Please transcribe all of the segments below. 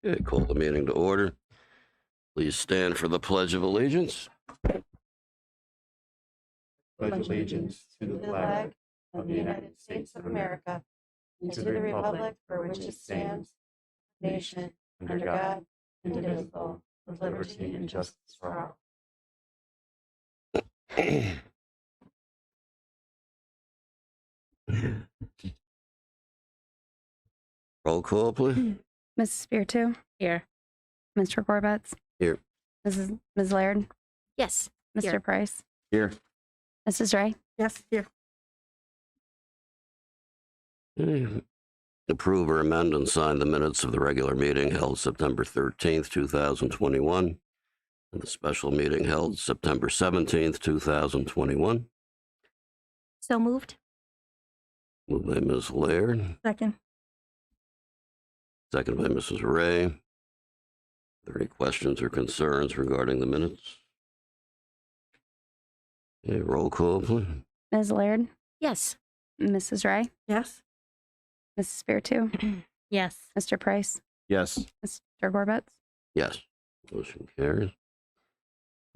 Okay, call the meeting to order. Please stand for the Pledge of Allegiance. Pledge allegiance to the flag of the United States of America and to the republic for which it stands, nation, under God, indivisible, with liberty and justice for all. Roll call, please. Mrs. Spiritu? Here. Mr. Gorbetz? Here. Ms. Laird? Yes. Mr. Here. Price? Here. Mrs. Ray? Yes. Here. Approve or amend and sign the minutes of the regular meeting held September 13th, 2021, and the special meeting held September 17th, 2021. So moved. Moved by Ms. Laird, Second. second by Mrs. Ray. Are there any questions or concerns regarding the minutes? Okay, roll call, please. Ms. Laird? Yes. Mrs. Ray? Yes. Mrs. Spiritu? Yes. Mr. Price? Yes. Mr. Gorbetz? Yes. Motion carries. Are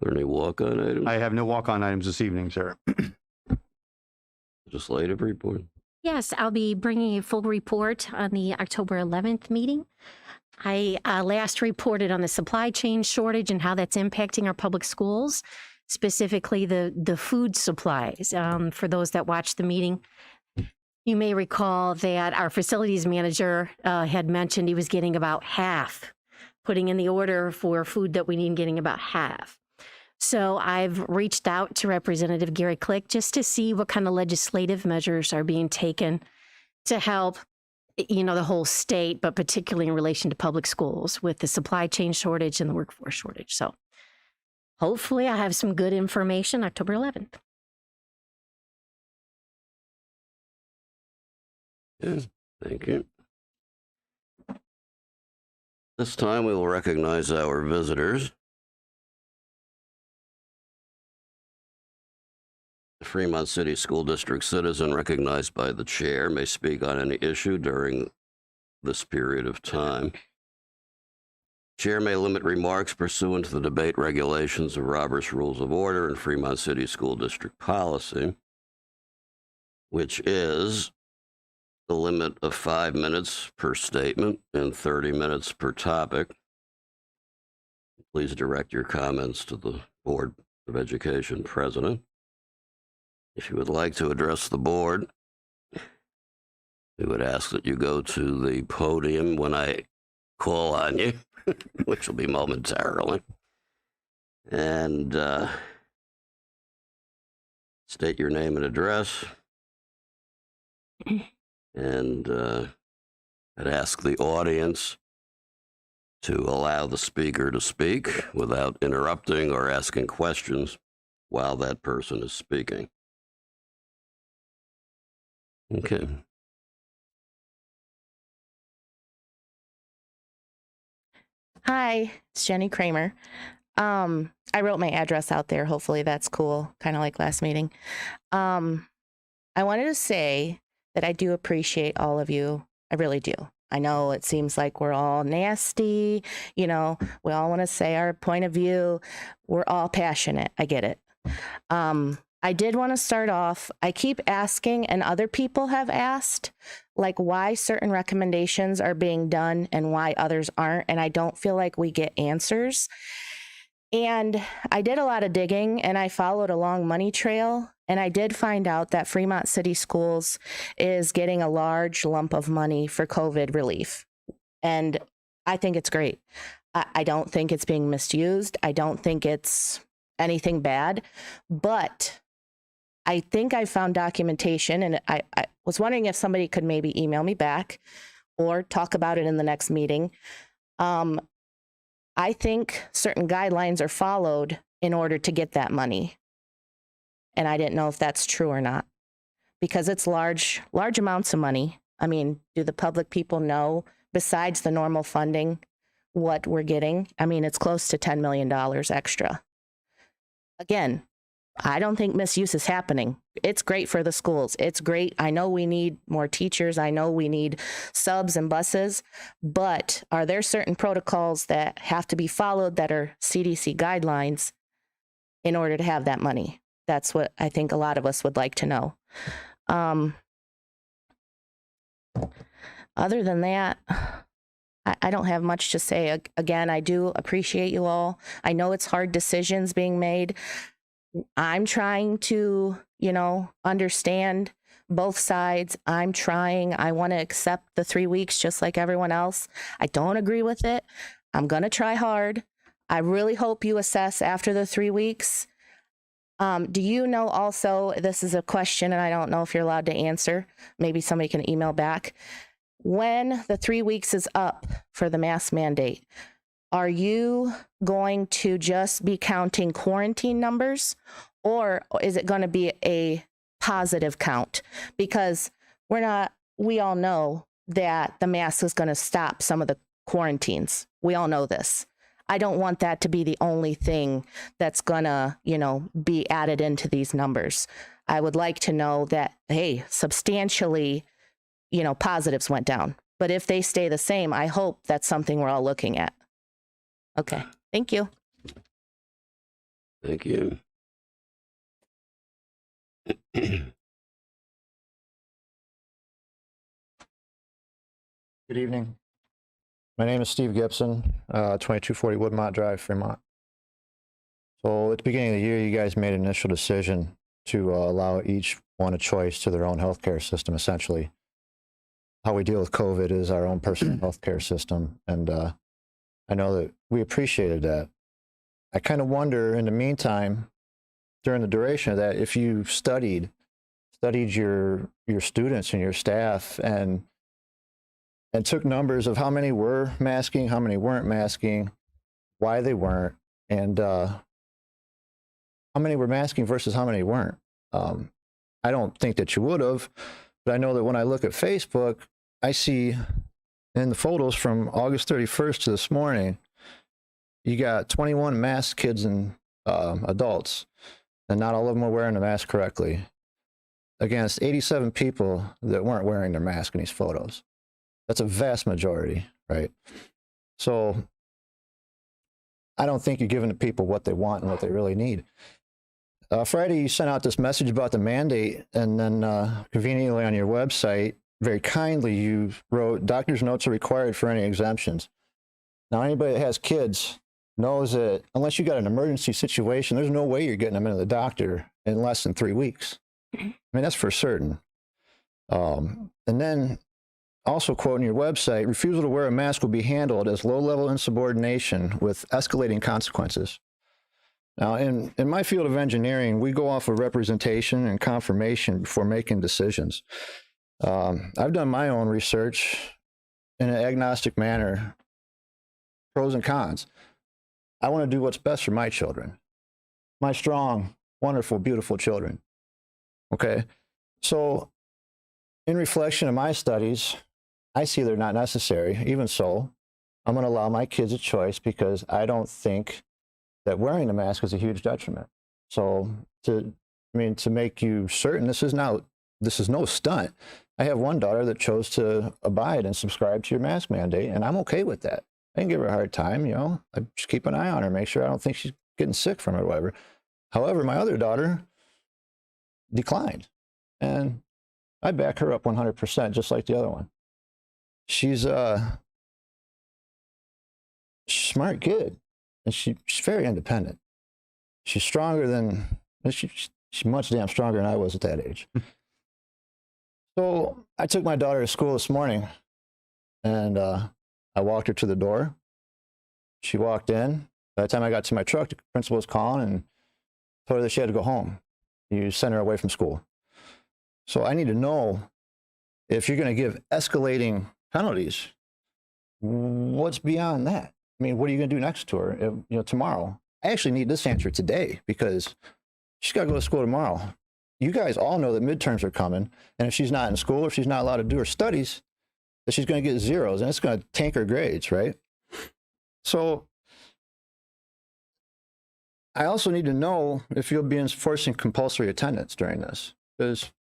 there any walk-on items? I have no walk-on items this evening, sir. Legislative report? Yes, I'll be bringing a full report on the October 11th meeting. I last reported on the supply chain shortage and how that's impacting our public schools, specifically the food supplies. For those that watched the meeting, you may recall that our facilities manager had mentioned he was getting about half, putting in the order for food that we need, getting about half. So I've reached out to Representative Gary Click just to see what kind of legislative measures are being taken to help, the whole state, but particularly in relation to public schools with the supply chain shortage and the workforce shortage. So hopefully I have some good information October 11th. Yeah, thank you. This time we will recognize our visitors. The Fremont City School District citizen recognized by the chair may speak on any issue during this period of time. Chair may limit remarks pursuant to the debate regulations of Robert's Rules of Order and Fremont City School District policy, which is the limit of 5 minutes per statement and 30 minutes per topic. Please direct your comments to the Board of Education President. If you would like to address the board, we would ask that you go to the podium when I call on you, which will be momentarily, and state your name and address. And I'd ask the audience to allow the speaker to speak without interrupting or asking questions while that person is speaking. Okay. Hi, it's Jenny Kramer. I wrote my address out there. Hopefully that's cool, kind of like last meeting. I wanted to say that I do appreciate all of you. I really do. I know it seems like we're all nasty. We all want to say our point of view. We're all passionate. I get it. I did want to start off. I keep asking, and other people have asked, like why certain recommendations are being done and why others aren't. And I don't feel like we get answers. And I did a lot of digging and I followed a long money trail. And I did find out that Fremont City Schools is getting a large lump of money for COVID relief. And I think it's great. I don't think it's being misused. I don't think it's anything bad. But I think I found documentation, and I was wondering if somebody could maybe email me back or talk about it in the next meeting. I think certain guidelines are followed in order to get that money. And I didn't know if that's true or not, because it's large amounts of money. I mean, do the public people know, besides the normal funding, what we're getting? I mean, it's close to $10 million extra. Again, I don't think misuse is happening. It's great for the schools. It's great. I know we need more teachers. I know we need subs and buses, but are there certain protocols that have to be followed that are CDC guidelines in order to have that money? That's what I think a lot of us would like to know. Other than that, I don't have much to say. Again, I do appreciate you all. I know it's hard decisions being made. I'm trying to, understand both sides. I'm trying. I want to accept the 3 weeks just like everyone else. I don't agree with it. I'm going to try hard. I really hope you assess after the 3 weeks. Do you know also, this is a question and I don't know if you're allowed to answer. Maybe somebody can email back. When the 3 weeks is up for the mask mandate, are you going to just be counting quarantine numbers, or is it going to be a positive count? Because we all know that the mask is going to stop some of the quarantines. We all know this. I don't want that to be the only thing that's going to, be added into these numbers. I would like to know that, hey, substantially, positives went down. But if they stay the same, I hope that's something we're all looking at. Okay. Thank you. Thank you. Good evening. My name is Steve Gibson, 2240 Woodmont Drive, Fremont. So at the beginning of the year, you guys made an initial decision to allow each one a choice to their own healthcare system, essentially. How we deal with COVID is our own personal healthcare system. And I know that we appreciated that. I kind of wonder in the meantime, during the duration of that, if you studied your students and your staff and took numbers of how many were masking, how many weren't masking, why they weren't, and how many were masking versus how many weren't. I don't think that you would have, but I know that when I look at Facebook, I see in the photos from August 31st to this morning, you got 21 masked kids and adults, and not all of them were wearing the mask correctly, against 87 people that weren't wearing their mask in these photos. That's a vast majority, right? So I don't think you're giving the people what they want and what they really need. Friday, you sent out this message about the mandate, and then conveniently on your website, very kindly, you wrote, doctor's notes are required for any exemptions. Now, anybody that has kids knows that unless you got an emergency situation, there's no way you're getting them into the doctor in less than 3 weeks. I mean, that's for certain. And then also quoting your website, refusal to wear a mask will be handled as low-level insubordination with escalating consequences. Now, in my field of engineering, we go off of representation and confirmation before making decisions. I've done my own research in an agnostic manner, pros and cons. I want to do what's best for my children, my strong, wonderful, beautiful children. Okay, so in reflection of my studies, I see they're not necessary. Even so, I'm going to allow my kids a choice because I don't think that wearing the mask is a huge detriment. So to make you certain, this is no stunt. I have one daughter that chose to abide and subscribe to your mask mandate, and I'm okay with that. I didn't give her a hard time, I just keep an eye on her, make sure I don't think she's getting sick from it or whatever. However, my other daughter declined, and I back her up 100%, just like the other one. She's a smart kid, and she's very independent. She's stronger than, she's much damn stronger than I was at that age. So I took my daughter to school this morning, and I walked her to the door. She walked in. By the time I got to my truck, the principal was calling and told her that she had to go home. You sent her away from school. So I need to know if you're going to give escalating penalties, what's beyond that? I mean, what are you going to do next to her, tomorrow? I actually need this answer today because she's got to go to school tomorrow. You guys all know that midterms are coming, and if she's not in school or if she's not allowed to do her studies, that she's going to get zeros, and it's going to tank her grades, right? So I also need to know if you'll be enforcing compulsory attendance during this, because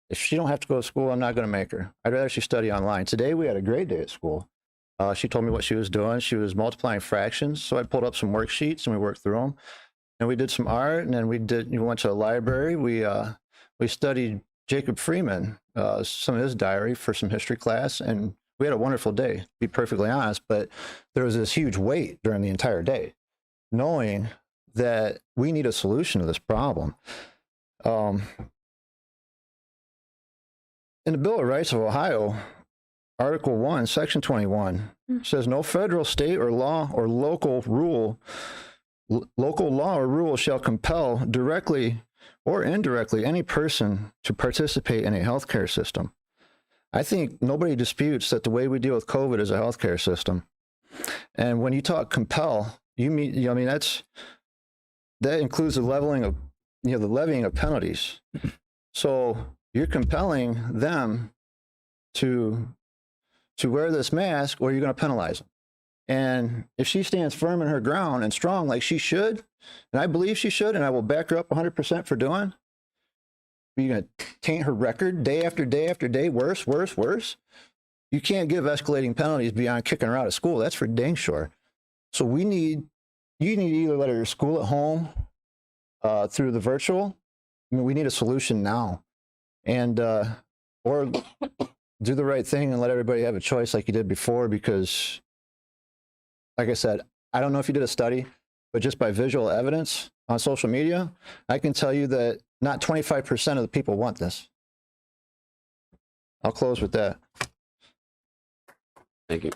if she don't have to go to school, I'm not going to make her. I'd rather she study online. Today we had a great day at school. She told me what she was doing. She was multiplying fractions, so I pulled up some worksheets and we worked through them. And we did some art, and then we went to the library. We studied Jacob Freeman, some of his diary for some history class, and we had a wonderful day, to be perfectly honest. But there was this huge weight during the entire day, knowing that we need a solution to this problem. In the Bill of Rights of Ohio, Article 1, Section 21 says no federal, state, or law or local law or rule shall compel directly or indirectly any person to participate in a healthcare system. I think nobody disputes that the way we deal with COVID is a healthcare system. And when you talk compel, you mean, that includes the leveling of, the levying of penalties. So you're compelling them to wear this mask, or you're going to penalize them. And if she stands firm in her ground and strong like she should, and I believe she should, and I will back her up 100% for doing, you're going to taint her record day after day after day, worse. You can't give escalating penalties beyond kicking her out of school. That's for dang sure. So you need to either let her school at home through the virtual. I mean, we need a solution now. And, or do the right thing and let everybody have a choice like you did before, because like I said, I don't know if you did a study, but just by visual evidence on social media, I can tell you that not 25% of the people want this. I'll close with that. Thank you.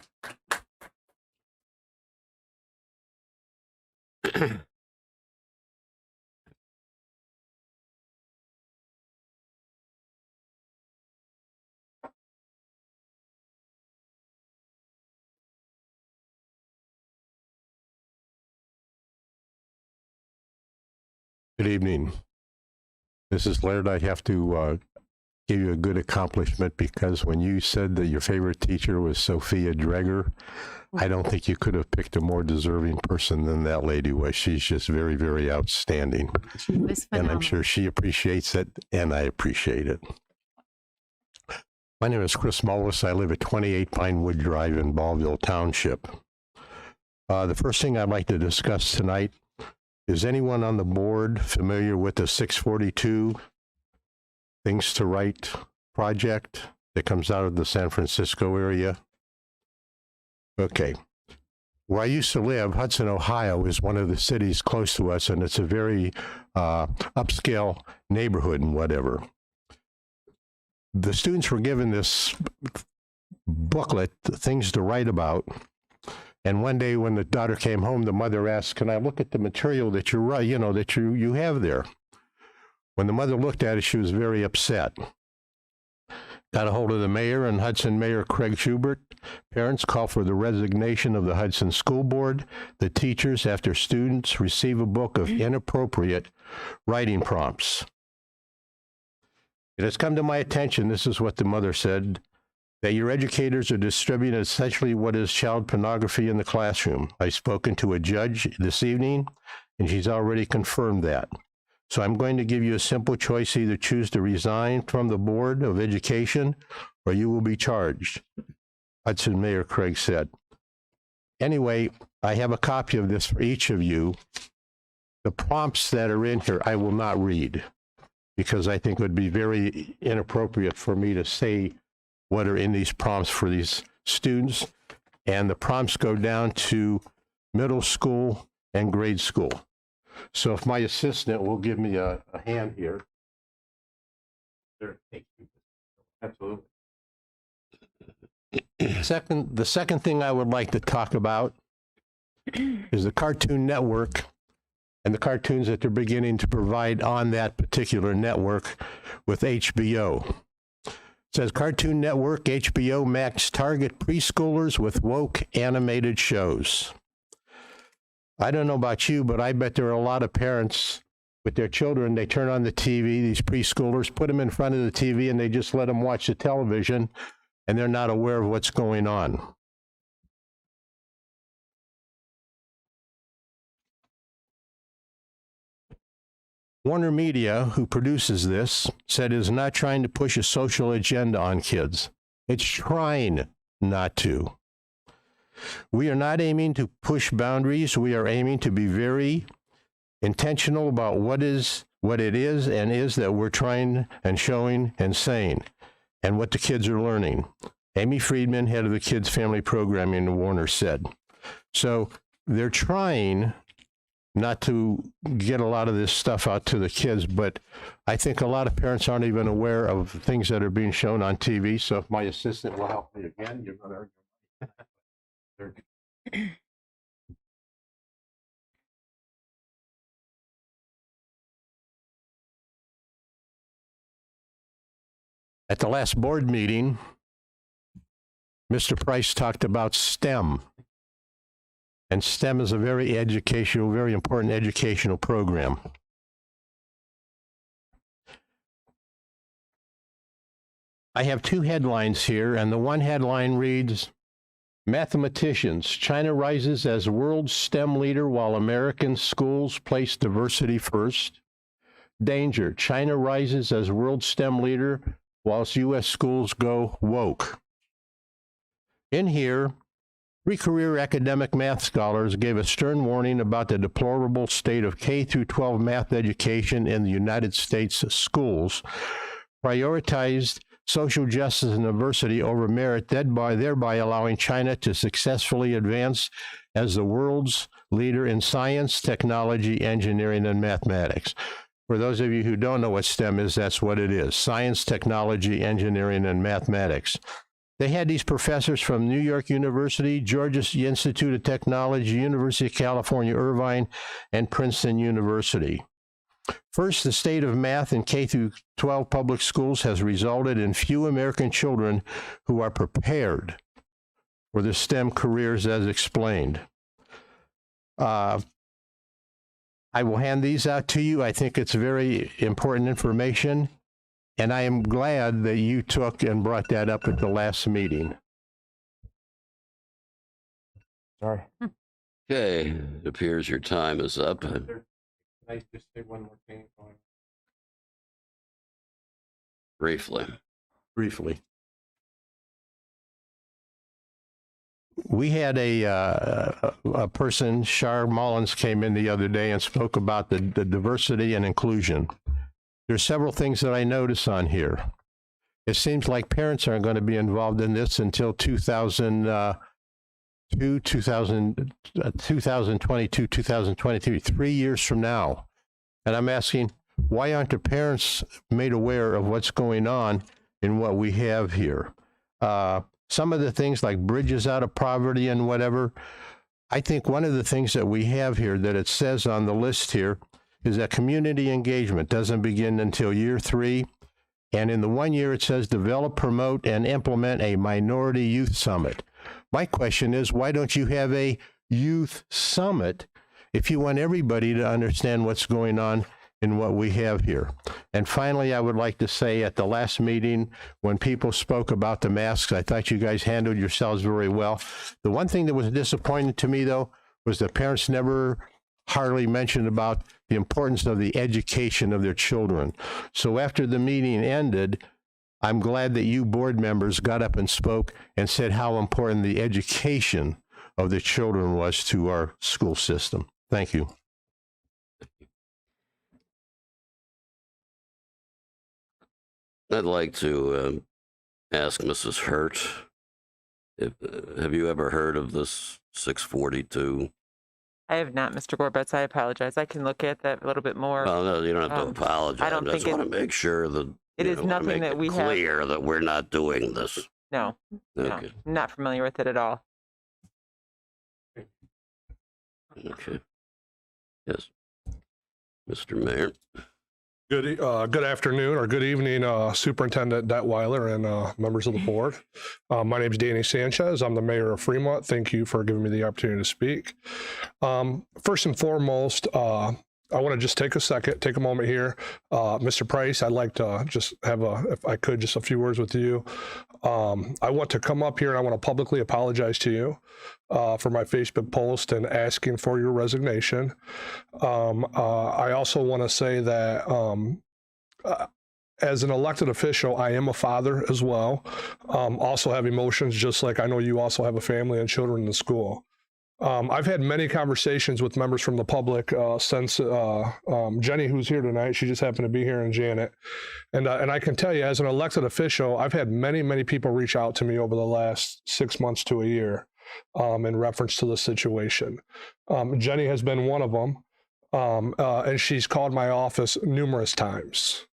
Good evening. This is Laird. I have to give you a good accomplishment, because when you said that your favorite teacher was Sophia Dreger, I don't think you could have picked a more deserving person than that lady was. She's just very, very outstanding. She was And phenomenal. I'm sure she appreciates it, and I appreciate it. My name is Chris Mullis. I live at 28 Pinewood Drive in Ballville Township. The first thing I'd like to discuss tonight is anyone on the board familiar with the 642 Things to Write project that comes out of the San Francisco area? Okay. Where I used to live, Hudson, Ohio, is one of the cities close to us, and it's a very upscale neighborhood and whatever. The students were given this booklet, Things to Write About. And one day when the daughter came home, the mother asked, "Can I look at the material that you write, that you have there?" When the mother looked at it, she was very upset. Got a hold of the mayor and Hudson Mayor Craig Schubert. Parents call for the resignation of the Hudson School Board, the teachers, after students receive a book of inappropriate writing prompts. It has come to my attention, this is what the mother said, that your educators are distributing essentially what is child pornography in the classroom. I've spoken to a judge this evening, and she's already confirmed that. So I'm going to give you a simple choice: either choose to resign from the Board of Education, or you will be charged, Hudson Mayor Craig said. Anyway, I have a copy of this for each of you. The prompts that are in here, I will not read, because I think it would be very inappropriate for me to say what are in these prompts for these students. And the prompts go down to middle school and grade school. So if my assistant will give me a hand here. Absolutely. The second thing I would like to talk about is the Cartoon Network and the cartoons that they're beginning to provide on that particular network with HBO. It says Cartoon Network, HBO Max target preschoolers with woke animated shows. I don't know about you, but I bet there are a lot of parents with their children. They turn on the TV, these preschoolers, put them in front of the TV, and they just let them watch the television, and they're not aware of what's going on. Warner Media, who produces this, said it is not trying to push a social agenda on kids. It's trying not to. We are not aiming to push boundaries. We are aiming to be very intentional about what it is that we're trying and showing and saying, and what the kids are learning. Amy Friedman, head of the Kids Family Programming at Warner, said. So they're trying not to get a lot of this stuff out to the kids, but I think a lot of parents aren't even aware of things that are being shown on TV. So if my assistant will help me again, you're going to earn your money. At the last board meeting, Mr. Price talked about STEM. And STEM is a very educational, very important educational program. I have two headlines here, and the one headline reads, Mathematicians, China rises as world STEM leader while American schools place diversity first. Danger, China rises as world STEM leader whilst U.S. schools go woke. In here, 3 career academic math scholars gave a stern warning about the deplorable state of K-12 math education in the United States schools, prioritized social justice and diversity over merit, thereby allowing China to successfully advance as the world's leader in science, technology, engineering, and mathematics. For those of you who don't know what STEM is, that's what it is: science, technology, engineering, and mathematics. They had these professors from New York University, Georgia Institute of Technology, University of California, Irvine, and Princeton University. First, the state of math in K-12 public schools has resulted in few American children who are prepared for the STEM careers as explained. I will hand these out to you. I think it's very important information, and I am glad that you took and brought that up at the last meeting. Sorry. Okay, it appears your time is up. Can I just say one more thing? Briefly. We had a person, Shar Mullins, came in the other day and spoke about the diversity and inclusion. There's several things that I notice on here. It seems like parents aren't going to be involved in this until 2022, 2023, 3 years from now. And I'm asking, why aren't the parents made aware of what's going on in what we have here? Some of the things like bridges out of poverty and whatever, I think one of the things that we have here that it says on the list here is that community engagement doesn't begin until year 3. And in the 1 year, it says develop, promote, and implement a minority youth summit. My question is, why don't you have a youth summit if you want everybody to understand what's going on in what we have here? And finally, I would like to say at the last meeting, when people spoke about the masks, I thought you guys handled yourselves very well. The one thing that was disappointing to me, though, was the parents never hardly mentioned about the importance of the education of their children. So after the meeting ended, I'm glad that you board members got up and spoke and said how important the education of the children was to our school system. Thank you. I'd like to ask Mrs. Hurt, have you ever heard of this 642? I have not, Mr. Gorbetz. I apologize. I can look at that a little bit more. Well, no, you don't have to apologize. I don't I just think want to make sure that it is nothing that we have. Clear that we're not doing this. No, Okay. no, not familiar with it at all. Okay. Yes. Mr. Mayor. Good afternoon or good evening, Superintendent Detweiler and members of the board. My name is Danny Sanchez. I'm the mayor of Fremont. Thank you for giving me the opportunity to speak. First and foremost, I want to just take a moment here. Mr. Price, I'd like to just have if I could, just a few words with you. I want to come up here and I want to publicly apologize to you for my Facebook post and asking for your resignation. I also want to say that as an elected official, I am a father as well. Also have emotions, just like I know you also have a family and children in the school. I've had many conversations with members from the public since Jenny, who's here tonight, she just happened to be here, and Janet. And I can tell you, as an elected official, I've had many people reach out to me over the last 6 months to a year in reference to the situation. Jenny has been one of them, and she's called my office numerous times.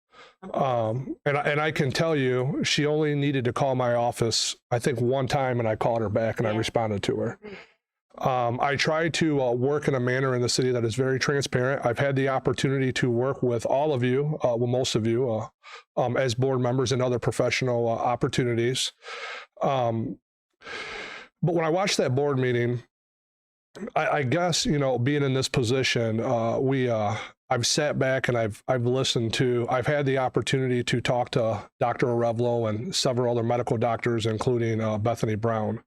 And I can tell you, she only needed to call my office, I think, one time, and I called her back and I responded to her. I try to work in a manner in the city that is very transparent. I've had the opportunity to work with all of you, well, most of you, as board members and other professional opportunities. But when I watched that board meeting, I guess, you know, being in this position, I've sat back and I've listened to, I've had the opportunity to talk to Dr. Arevalo and several other medical doctors, including Bethany Brown,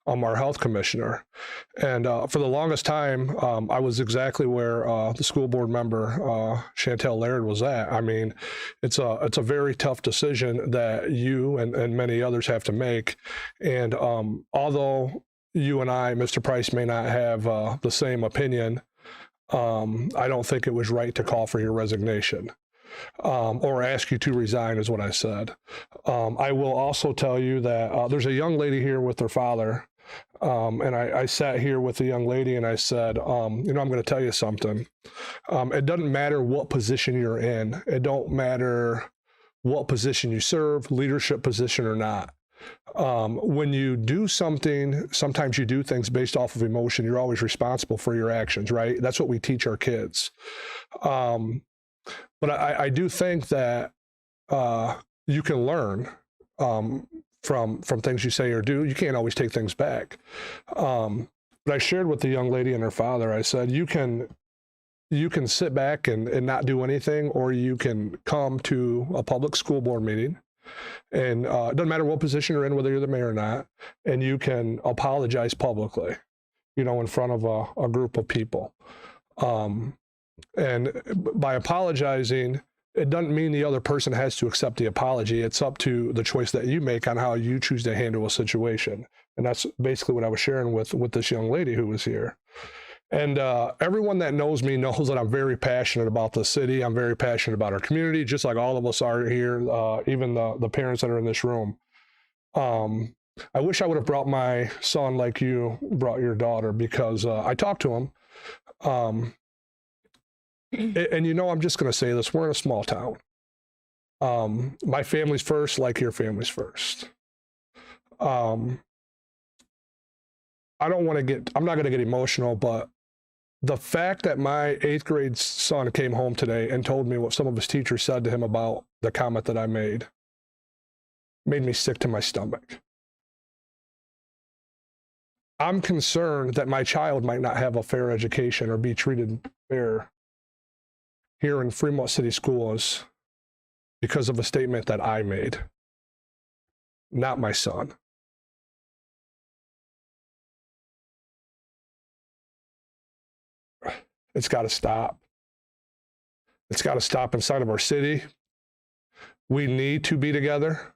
our health commissioner. And for the longest time, I was exactly where the school board member, Chantel Laird, was at. I mean, it's a very tough decision that you and many others have to make. And although you and I, Mr. Price, may not have the same opinion, I don't think it was right to call for your resignation or ask you to resign, is what I said. I will also tell you that there's a young lady here with her father, and I sat here with the young lady and I said, you know, I'm going to tell you something. It doesn't matter what position you're in. It don't matter what position you serve, leadership position or not. When you do something, sometimes you do things based off of emotion. You're always responsible for your actions, right? That's what we teach our kids. But I do think that you can learn from things you say or do. You can't always take things back. But I shared with the young lady and her father, I said, you can sit back and not do anything, or you can come to a public school board meeting. And it doesn't matter what position you're in, whether you're the mayor or not, and you can apologize publicly, you know, in front of a group of people. And by apologizing, it doesn't mean the other person has to accept the apology. It's up to the choice that you make on how you choose to handle a situation. And that's basically what I was sharing with this young lady who was here. And everyone that knows me knows that I'm very passionate about the city. I'm very passionate about our community, just like all of us are here, even the parents that are in this room. I wish I would have brought my son like you brought your daughter, because I talked to him. And you know, I'm just going to say this, we're in a small town. My family's first, like your family's first. I'm not going to get emotional, but the fact that my 8th grade son came home today and told me what some of his teachers said to him about the comment that I made me sick to my stomach. I'm concerned that my child might not have a fair education or be treated fair here in Fremont City Schools because of a statement that I made, not my son. It's got to stop. It's got to stop inside of our city. We need to be together.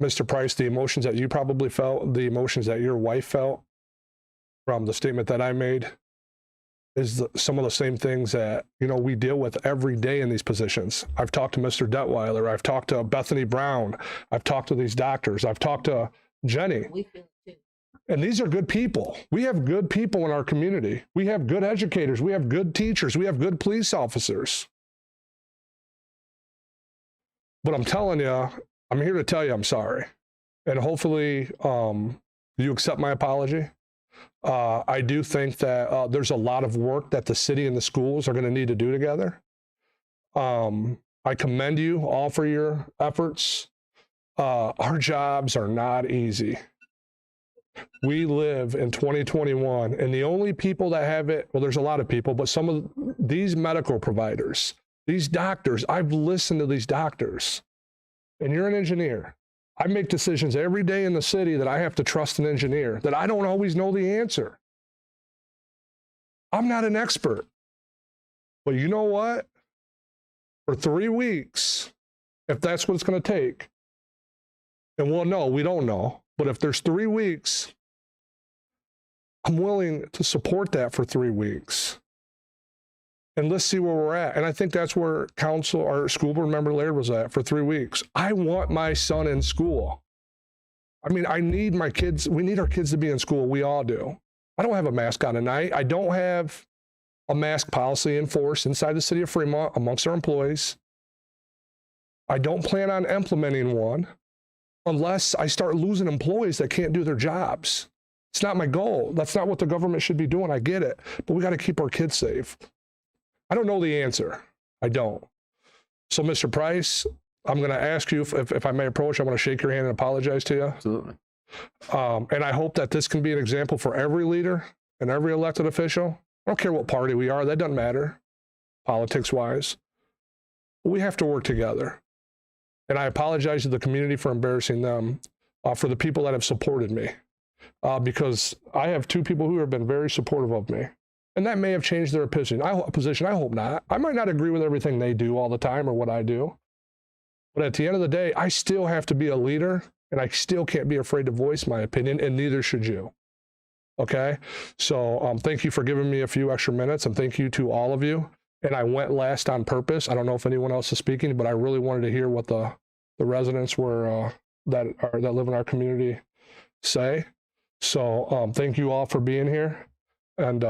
Mr. Price, the emotions that you probably felt, the emotions that your wife felt from the statement that I made is some of the same things that, you know, we deal with every day in these positions. I've talked to Mr. Detweiler. I've talked to Bethany Brown. I've talked to these doctors. I've talked to Jenny. We feel it too. And these are good people. We have good people in our community. We have good educators. We have good teachers. We have good police officers. But I'm telling you, I'm here to tell you I'm sorry. And hopefully you accept my apology. I do think that there's a lot of work that the city and the schools are going to need to do together. I commend you all for your efforts. Our jobs are not easy. We live in 2021, and the only people that have it, well, there's a lot of people, but some of these medical providers, these doctors, I've listened to these doctors, and you're an engineer. I make decisions every day in the city that I have to trust an engineer, that I don't always know the answer. I'm not an expert. But you know what? For 3 weeks, if that's what it's going to take, and we'll know, we don't know, but if there's 3 weeks, I'm willing to support that for 3 weeks. And let's see where we're at. And I think that's where council, our school board member Laird was at for 3 weeks. I want my son in school. I mean, I need my kids, we need our kids to be in school. We all do. I don't have a mask on tonight. I don't have a mask policy enforced inside the city of Fremont amongst our employees. I don't plan on implementing one unless I start losing employees that can't do their jobs. It's not my goal. That's not what the government should be doing. I get it, but we got to keep our kids safe. I don't know the answer. I don't. So, Mr. Price, I'm going to ask you if I may approach. I want to shake your hand and apologize to you. Absolutely. And I hope that this can be an example for every leader and every elected official. I don't care what party we are. That doesn't matter, politics-wise. We have to work together. And I apologize to the community for embarrassing them, for the people that have supported me, because I have 2 people who have been very supportive of me. And that may have changed their position. I hope not. I might not agree with everything they do all the time or what I do. But at the end of the day, I still have to be a leader, and I still can't be afraid to voice my opinion, and neither should you. Okay? So thank you for giving me a few extra minutes, and thank you to all of you. And I went last on purpose. I don't know if anyone else is speaking, but I really wanted to hear what the residents were that live in our community say. So thank you all for being here. And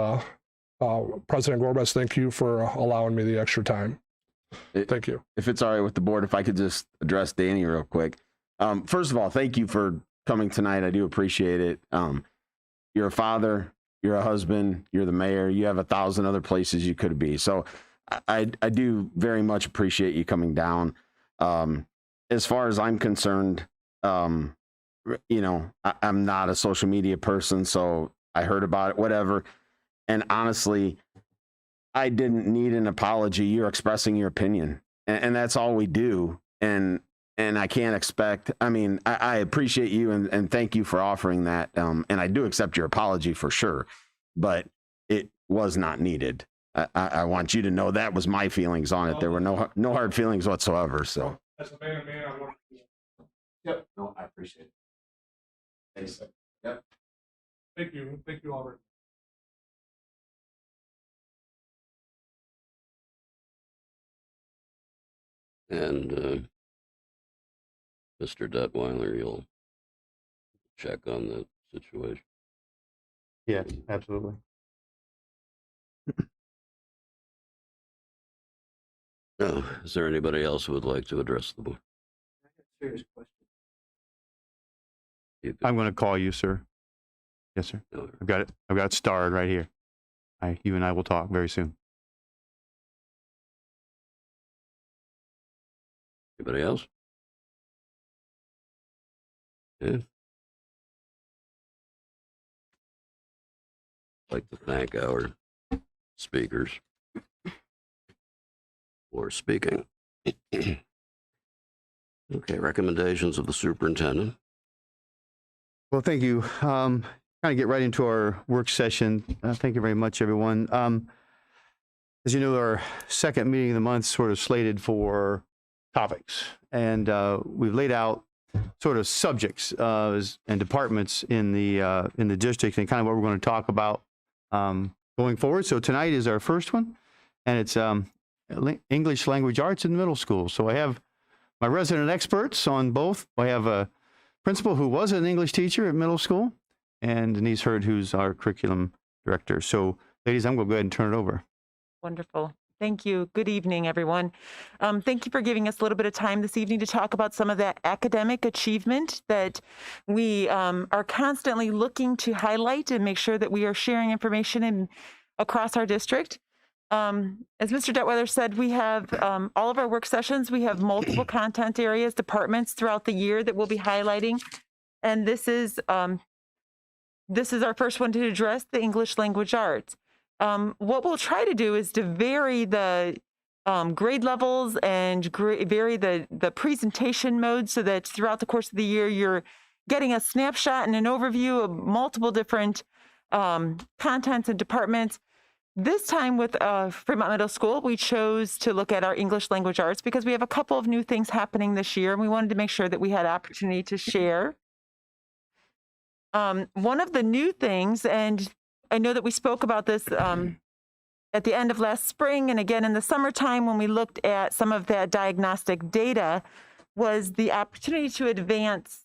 President Gorbetz, thank you for allowing me the extra time. Thank you. If it's all right with the board, if I could just address Danny real quick. First of all, thank you for coming tonight. I do appreciate it. You're a father, you're a husband, you're the mayor, you have 1,000 other places you could be. So I do very much appreciate you coming down. As far as I'm concerned, you know, I'm not a social media person, so I heard about it, whatever. And honestly, I didn't need an apology. You're expressing your opinion, and that's all we do. And I can't expect, I mean, I appreciate you and thank you for offering that. And I do accept your apology for sure, but it was not needed. I want you to know that was my feelings on it. There were no hard feelings whatsoever. So. As a man, I want to. Yep. No, I appreciate it. Thanks. Yep. Thank you. Thank you, Albert. And Mr. Detweiler, you'll check on the situation. Yes, absolutely. Oh, is there anybody else who would like to address the board? Serious question. You could- I'm going to call you, sir. Yes, sir. no, I've got it. I've got it starred right here. You and I will talk very soon. Anybody else? Yeah. I'd like to thank our speakers for speaking. Okay, recommendations of the superintendent. Well, thank you. Kind of get right into our work session. Thank you very much, everyone. As you know, our second meeting of the month sort of slated for topics, and we've laid out sort of subjects and departments in the district, and kind of what we're going to talk about going forward. So tonight is our first one, and it's English language arts in middle school. So I have my resident experts on both. I have a principal who was an English teacher at middle school, and Denise Hurd, who's our curriculum director. So ladies, I'm going to go ahead and turn it over. Wonderful. Thank you. Good evening, everyone. Thank you for giving us a little bit of time this evening to talk about some of that academic achievement that we are constantly looking to highlight and make sure that we are sharing information across our district. As Mr. Detweiler said, we have all of our work sessions. We have multiple content areas, departments throughout the year that we'll be highlighting. And this is this is our first one to address the English language arts. What we'll try to do is to vary the grade levels and vary the presentation mode so that throughout the course of the year, you're getting a snapshot and an overview of multiple different contents and departments. This time with Fremont Middle School, we chose to look at our English language arts because we have a couple of new things happening this year, and we wanted to make sure that we had opportunity to share. One of the new things, and I know that we spoke about this at the end of last spring and again in the summertime when we looked at some of that diagnostic data, was the opportunity to advance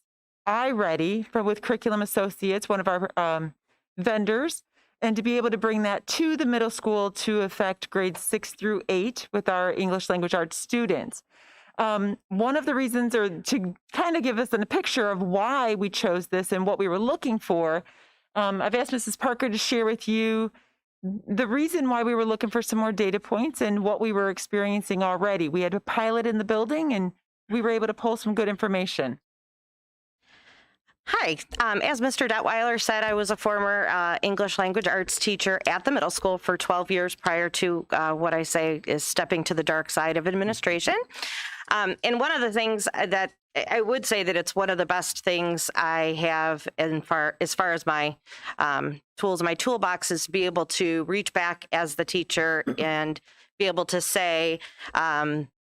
iReady with Curriculum Associates, one of our vendors, and to be able to bring that to the middle school to affect grades 6 through 8 with our English language arts students. One of the reasons, or to kind of give us a picture of why we chose this and what we were looking for, I've asked Mrs. Parker to share with you the reason why we were looking for some more data points and what we were experiencing already. We had a pilot in the building and we were able to pull some good information. Hi, as Mr. Detweiler said, I was a former English language arts teacher at the middle school for 12 years prior to what I say is stepping to the dark side of administration. And one of the things that I would say that it's one of the best things I have as far as my tools in my toolbox is to be able to reach back as the teacher and be able to say,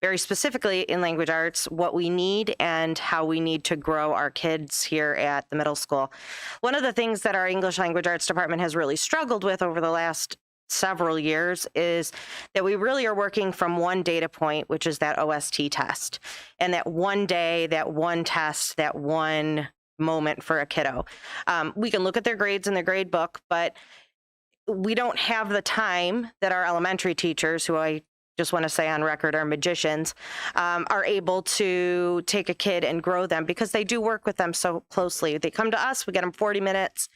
very specifically in language arts, what we need and how we need to grow our kids here at the middle school. One of the things that our English language arts department has really struggled with over the last several years is that we really are working from one data point, which is that OST test. And that one day, that one test, that one moment for a kiddo. We can look at their grades in the grade book, but we don't have the time that our elementary teachers, who I just want to say on record are magicians, are able to take a kid and grow them because they do work with them so closely. They come to us, we get them 40 minutes,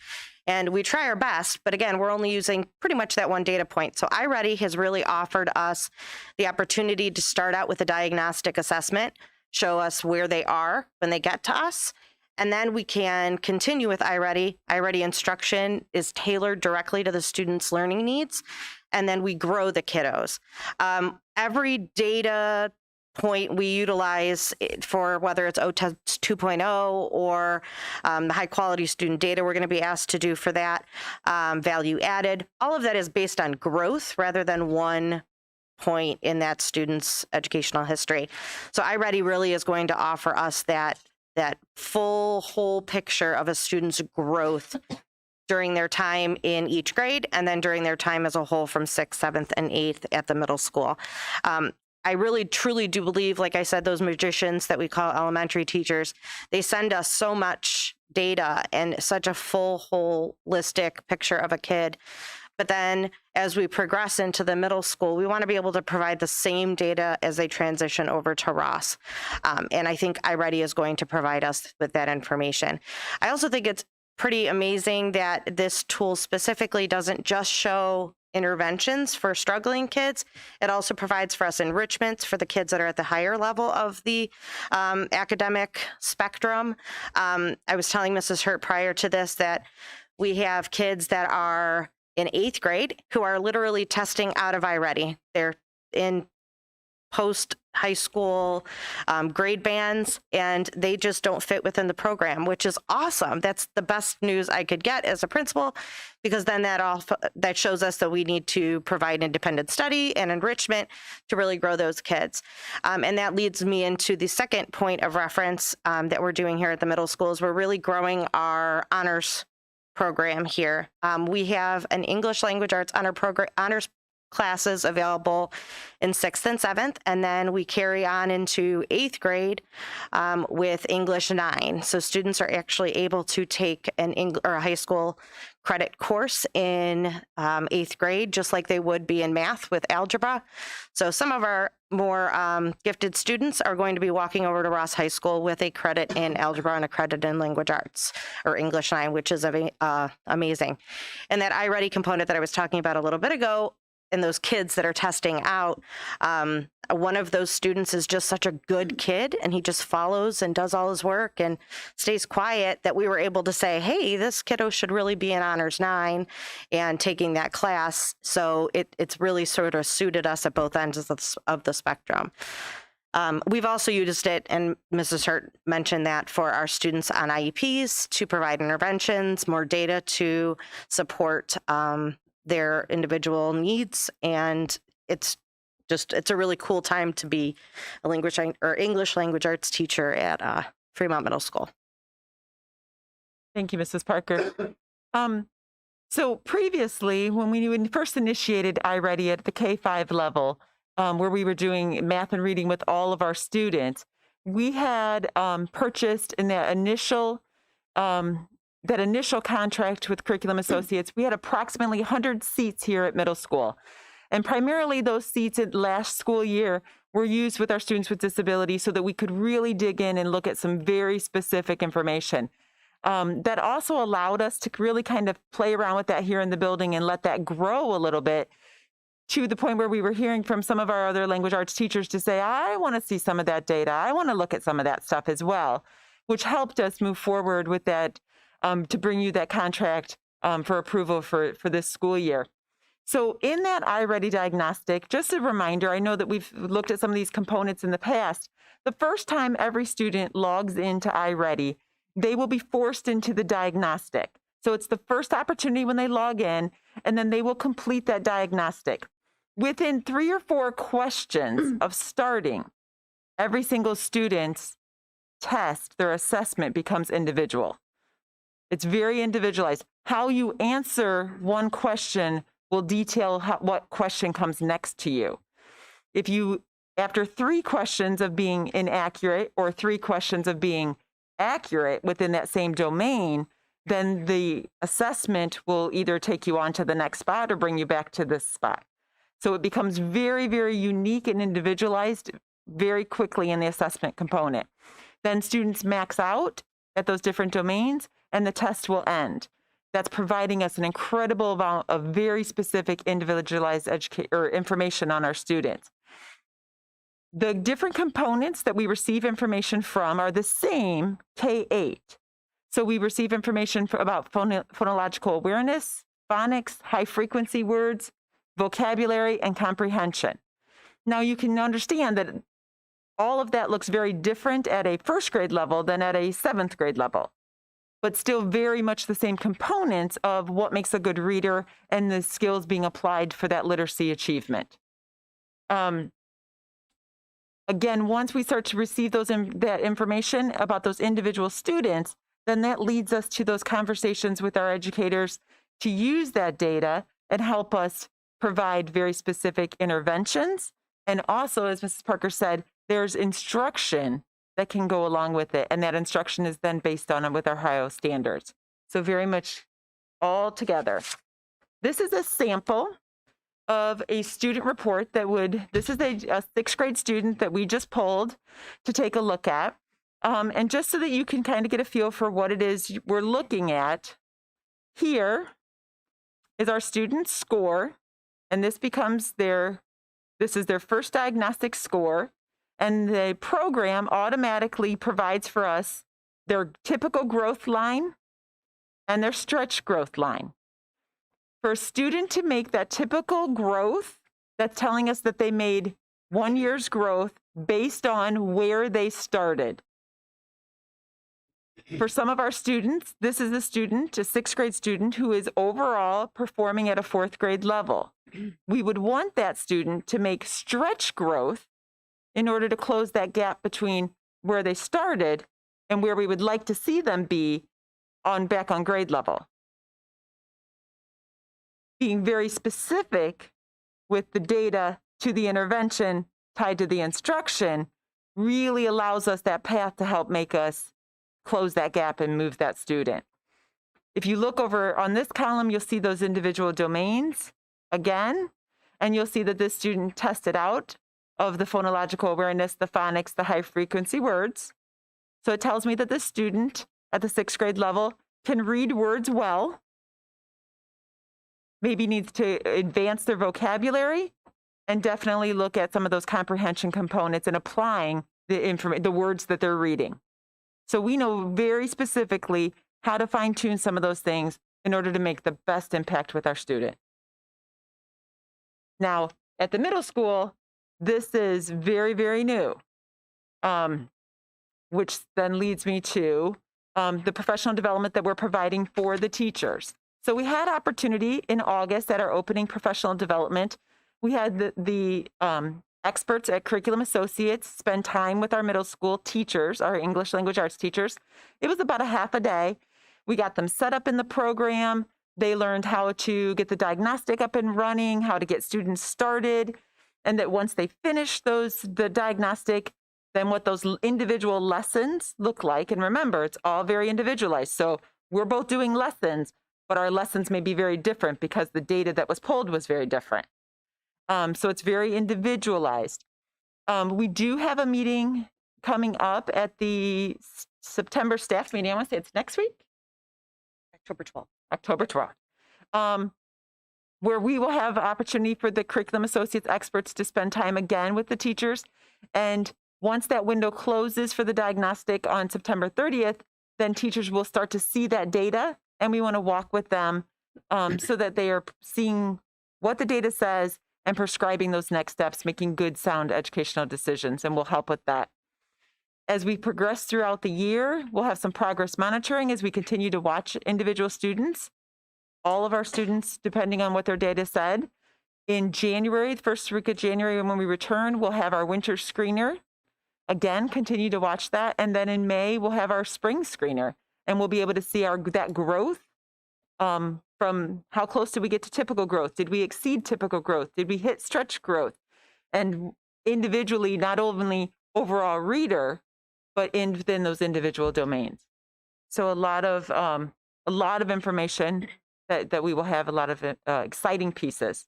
and we try our best, but again, we're only using pretty much that one data point. So iReady has really offered us the opportunity to start out with a diagnostic assessment, show us where they are when they get to us, and then we can continue with iReady. iReady instruction is tailored directly to the student's learning needs, and then we grow the kiddos. Every data point we utilize for whether it's OTEST 2.0 or the high quality student data we're going to be asked to do for that, value added, all of that is based on growth rather than one point in that student's educational history. So iReady really is going to offer us that full whole picture of a student's growth during their time in each grade and then during their time as a whole from 6th, 7th, and 8th at the middle school. I really truly do believe, like I said, those magicians that we call elementary teachers, they send us so much data and such a full holistic picture of a kid. But then as we progress into the middle school, we want to be able to provide the same data as they transition over to Ross. And I think iReady is going to provide us with that information. I also think it's pretty amazing that this tool specifically doesn't just show interventions for struggling kids. It also provides for us enrichments for the kids that are at the higher level of the academic spectrum. I was telling Mrs. Hurt prior to this that we have kids that are in 8th grade who are literally testing out of iReady. They're in post-high school grade bands, and they just don't fit within the program, which is awesome. That's the best news I could get as a principal, because then that shows us that we need to provide independent study and enrichment to really grow those kids. And that leads me into the second point of reference that we're doing here at the middle schools. We're really growing our honors program here. We have an English language arts honors classes available in 6th and 7th, and then we carry on into 8th grade with English 9. So students are actually able to take a high school credit course in 8th grade, just like they would be in math with algebra. So some of our more gifted students are going to be walking over to Ross High School with a credit in algebra and a credit in language arts or English 9, which is amazing. And that iReady component that I was talking about a little bit ago, those kids that are testing out, one of those students is just such a good kid, and he just follows and does all his work and stays quiet, that we were able to say, hey, this kiddo should really be in Honors 9 and taking that class. So it's really sort of suited us at both ends of the spectrum. We've also used it, and Mrs. Hurt mentioned that, for our students on IEPs to provide interventions, more data to support their individual needs. And it's a really cool time to be a English language arts teacher at Fremont Middle School. Thank you, Mrs. Parker. So previously, when we first initiated iReady at the K-5 level, where we were doing math and reading with all of our students, we had purchased in that initial contract with Curriculum Associates, we had approximately 100 seats here at middle school. And primarily those seats at last school year were used with our students with disabilities so that we could really dig in and look at some very specific information. That also allowed us to really kind of play around with that here in the building and let that grow a little bit, to the point where we were hearing from some of our other language arts teachers to say, I want to see some of that data. I want to look at some of that stuff as well, which helped us move forward with that, to bring you that contract for approval for this school year. So in that iReady diagnostic, just a reminder, I know that we've looked at some of these components in the past. The first time every student logs into iReady, they will be forced into the diagnostic. So it's the first opportunity when they log in, and then they will complete that diagnostic. Within 3 or 4 questions of starting, every single student's test, their assessment, becomes individual. It's very individualized. How you answer one question will detail what question comes next to you. If you, after 3 questions of being inaccurate or 3 questions of being accurate within that same domain, then the assessment will either take you on to the next spot or bring you back to this spot. So it becomes very, very unique and individualized very quickly in the assessment component. Then students max out at those different domains, and the test will end. That's providing us an incredible amount of very specific individualized information on our students. The different components that we receive information from are the same K-8. So we receive information about phonological awareness, phonics, high frequency words, vocabulary, and comprehension. Now you can understand that all of that looks very different at a 1st grade level than at a 7th grade level, but still very much the same components of what makes a good reader and the skills being applied for that literacy achievement. Again, once we start to receive that information about those individual students, then that leads us to those conversations with our educators to use that data and help us provide very specific interventions. And also, as Mrs. Parker said, there's instruction that can go along with it. And that instruction is then based on with our Ohio standards. So very much all together. This is a sample of a student report this is a 6th grade student that we just pulled to take a look at. And just so that you can kind of get a feel for what it is we're looking at, here is our student's score. And this is their first diagnostic score. And the program automatically provides for us their typical growth line and their stretch growth line. For a student to make that typical growth, that's telling us that they made 1 year's growth based on where they started. For some of our students, this is a 6th grade student, who is overall performing at a 4th grade level. We would want that student to make stretch growth in order to close that gap between where they started and where we would like to see them be back on grade level. Being very specific with the data to the intervention tied to the instruction really allows us that path to help make us close that gap and move that student. If you look over on this column, you'll see those individual domains again, and you'll see that this student tested out of the phonological awareness, the phonics, the high frequency words. So it tells me that this student at the 6th grade level can read words well, maybe needs to advance their vocabulary and definitely look at some of those comprehension components and applying the words that they're reading. So we know very specifically how to fine tune some of those things in order to make the best impact with our student. Now, at the middle school, this is very, very new, which then leads me to the professional development that we're providing for the teachers. So we had opportunity in August at our opening professional development. We had the experts at Curriculum Associates spend time with our middle school teachers, our English language arts teachers. It was about a half a day. We got them set up in the program. They learned how to get the diagnostic up and running, how to get students started, and that once they finish the diagnostic, then what those individual lessons look like. And remember, it's all very individualized. So we're both doing lessons, but our lessons may be very different because the data that was pulled was very different. So it's very individualized. We do have a meeting coming up at the September staff meeting. I want to say it's next week? October 12th. October 12th. Where we will have opportunity for the Curriculum Associates experts to spend time again with the teachers. And once that window closes for the diagnostic on September 30th, then teachers will start to see that data, and we want to walk with them so that they are seeing what the data says and prescribing those next steps, making good, sound educational decisions, and we'll help with that. As we progress throughout the year, we'll have some progress monitoring as we continue to watch individual students, all of our students, depending on what their data said. In January, the first week of January, when we return, we'll have our winter screener. Again, continue to watch that. And then in May, we'll have our spring screener, and we'll be able to see that growth from how close did we get to typical growth? Did we exceed typical growth? Did we hit stretch growth? And individually, not only overall reader, but within those individual domains. So a lot of information that we will have, a lot of exciting pieces.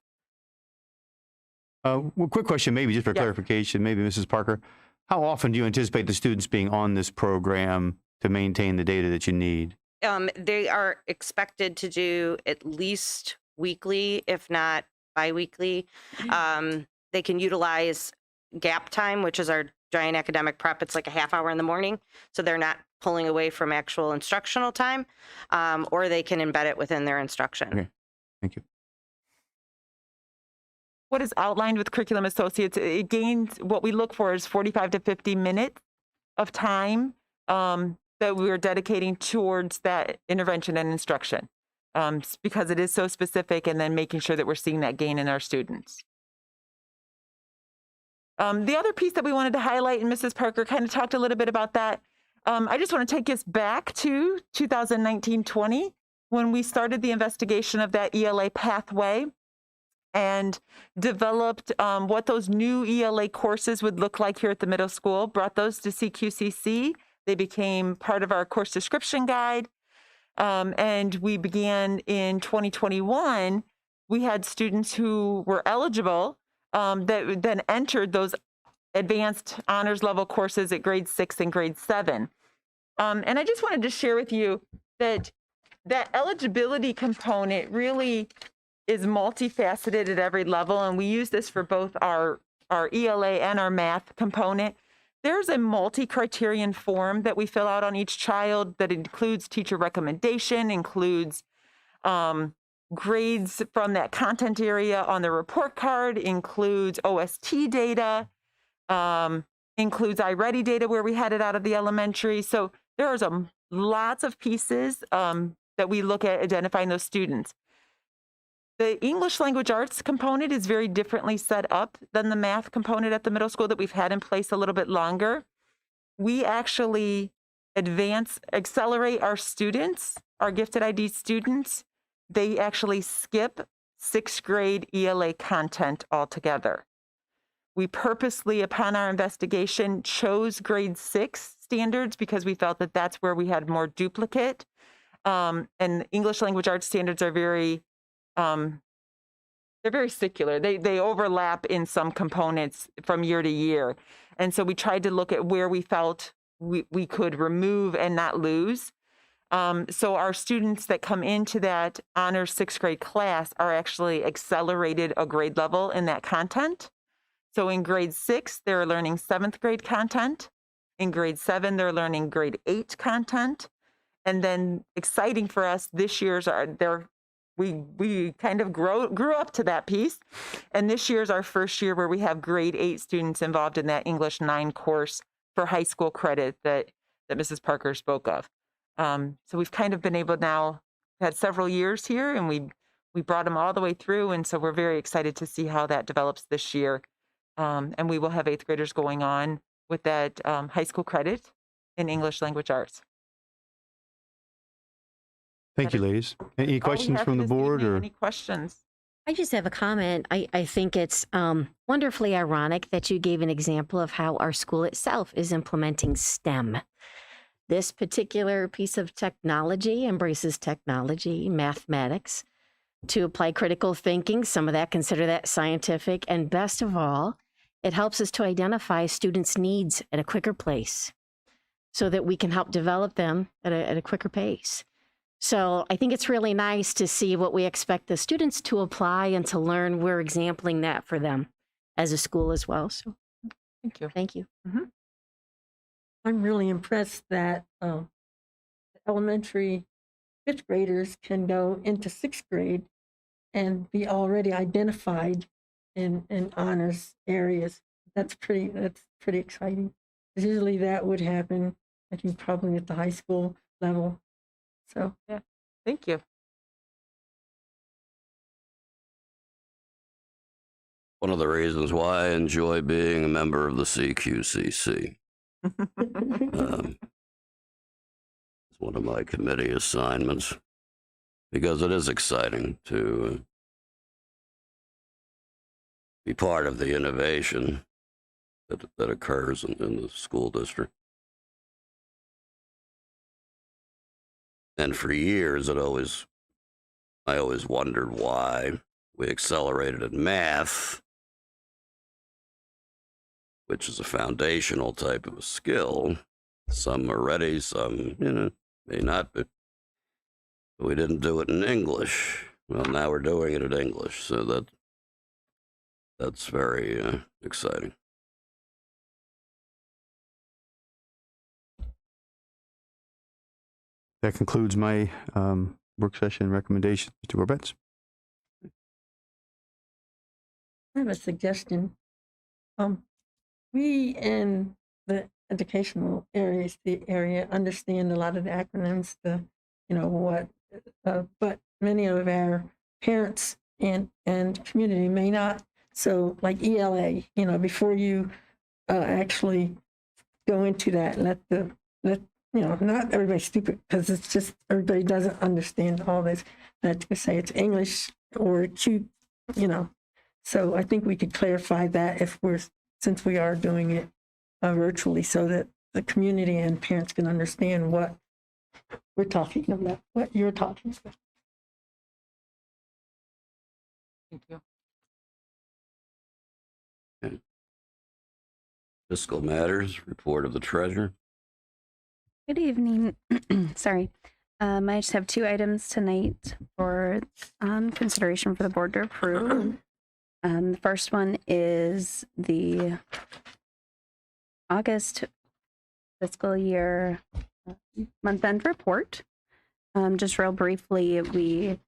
Well, quick question, maybe just for clarification, maybe Mrs. Parker. How often do you anticipate the students being on this program to maintain the data that you need? They are expected to do at least weekly, if not biweekly. They can utilize gap time, which is our giant academic prep. It's like a half hour in the morning, so they're not pulling away from actual instructional time, or they can embed it within their instruction. Okay, thank you. What is outlined with Curriculum Associates, it gains, what we look for is 45 to 50 minutes of time that we're dedicating towards that intervention and instruction because it is so specific, and then making sure that we're seeing that gain in our students. The other piece that we wanted to highlight, and Mrs. Parker kind of talked a little bit about that, I just want to take us back to 2019-20 when we started the investigation of that ELA pathway and developed what those new ELA courses would look like here at the middle school, brought those to CQCC. They became part of our course description guide. And we began in 2021. We had students who were eligible that then entered those advanced honors level courses at grade 6 and grade 7. And I just wanted to share with you that eligibility component really is multifaceted at every level, and we use this for both our ELA and our math component. There's a multi-criterion form that we fill out on each child that includes teacher recommendation, includes grades from that content area on the report card, includes OST data, includes iReady data where we had it out of the elementary. So there's lots of pieces that we look at identifying those students. The English language arts component is very differently set up than the math component at the middle school that we've had in place a little bit longer. We actually accelerate our students, our gifted ID students. They actually skip 6th grade ELA content altogether. We purposely, upon our investigation, chose grade 6 standards because we felt that that's where we had more duplicate. And English language arts standards are very they're very secular. They overlap in some components from year to year. And so we tried to look at where we felt we could remove and not lose. So our students that come into that honors 6th grade class are actually accelerated a grade level in that content. So in grade 6, they're learning 7th grade content. In grade 7, they're learning grade 8 content. And then exciting for us, this year's we kind of grew up to that piece. And this year's our first year where we have grade 8 students involved in that English 9 course for high school credit that Mrs. Parker spoke of. So we've kind of been able now, had several years here, and we brought them all the way through. And so we're very excited to see how that develops this year. And we will have 8th graders going on with that high school credit in English language arts. Thank you, ladies. Any questions from the board? Or any questions? I just have a comment. I think it's wonderfully ironic that you gave an example of how our school itself is implementing STEM. This particular piece of technology embraces technology, mathematics, to apply critical thinking. Some of that, consider that scientific. And best of all, it helps us to identify students' needs at a quicker pace so that we can help develop them at a quicker pace. So I think it's really nice to see what we expect the students to apply and to learn. We're exempling that for them as a school as well. So thank you. Thank you. Mm-hmm. I'm really impressed that elementary 5th graders can go into 6th grade and be already identified in honors areas. That's pretty exciting. Usually that would happen, I think, probably at the high school level. So yeah, thank you. One of the reasons why I enjoy being a member of the CQCC. It's one of my committee assignments because it is exciting to be part of the innovation that occurs in the school district. And for years, I always wondered why we accelerated in math, which is a foundational type of a skill. Some are ready, some, may not be. But we didn't do it in English. Well, now we're doing it in English, so that's very exciting. that concludes my work session recommendation. Mr. Gorbetz. I have a suggestion. We in the educational areas, the area, understand a lot of the acronyms, but many of our parents and community may not. So like ELA, before you actually go into that, not everybody's stupid, because it's just everybody doesn't understand all this. That to say it's English or acute, So I think we could clarify that since we are doing it virtually, so that the community and parents can understand what we're talking about, what you're talking about. Thank you. Okay. Fiscal matters, report of the treasurer. Good evening. Sorry. I just have 2 items tonight for consideration for the board to approve. The first one is the August fiscal year month-end report. Just real briefly, we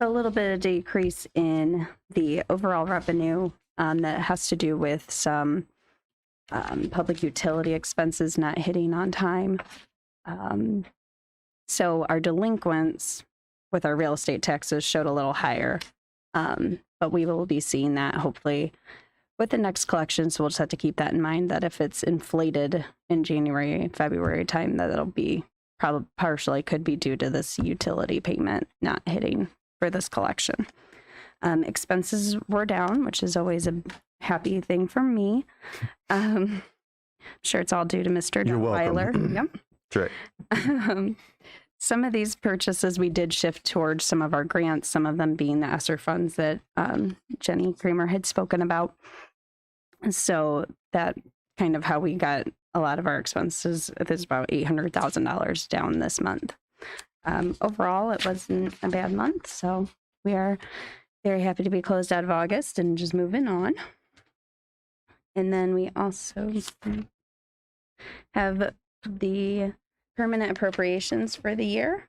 saw a little bit of decrease in the overall revenue that has to do with some public utility expenses not hitting on time. So our delinquents with our real estate taxes showed a little higher. But we will be seeing that hopefully with the next collection. So we'll just have to keep that in mind, that if it's inflated in January, February time, that it'll be probably partially could be due to this utility payment not hitting for this collection. Expenses were down, which is always a happy thing for me. I'm sure it's all due to Mr. You're Weiler. welcome. Yep. That's right. Some of these purchases we did shift towards some of our grants, some of them being the ESSER funds that Jenny Kramer had spoken about. And so that kind of how we got a lot of our expenses. There's about $800,000 down this month. Overall, it wasn't a bad month. So we are very happy to be closed out of August and just moving on. And then we also have the permanent appropriations for the year.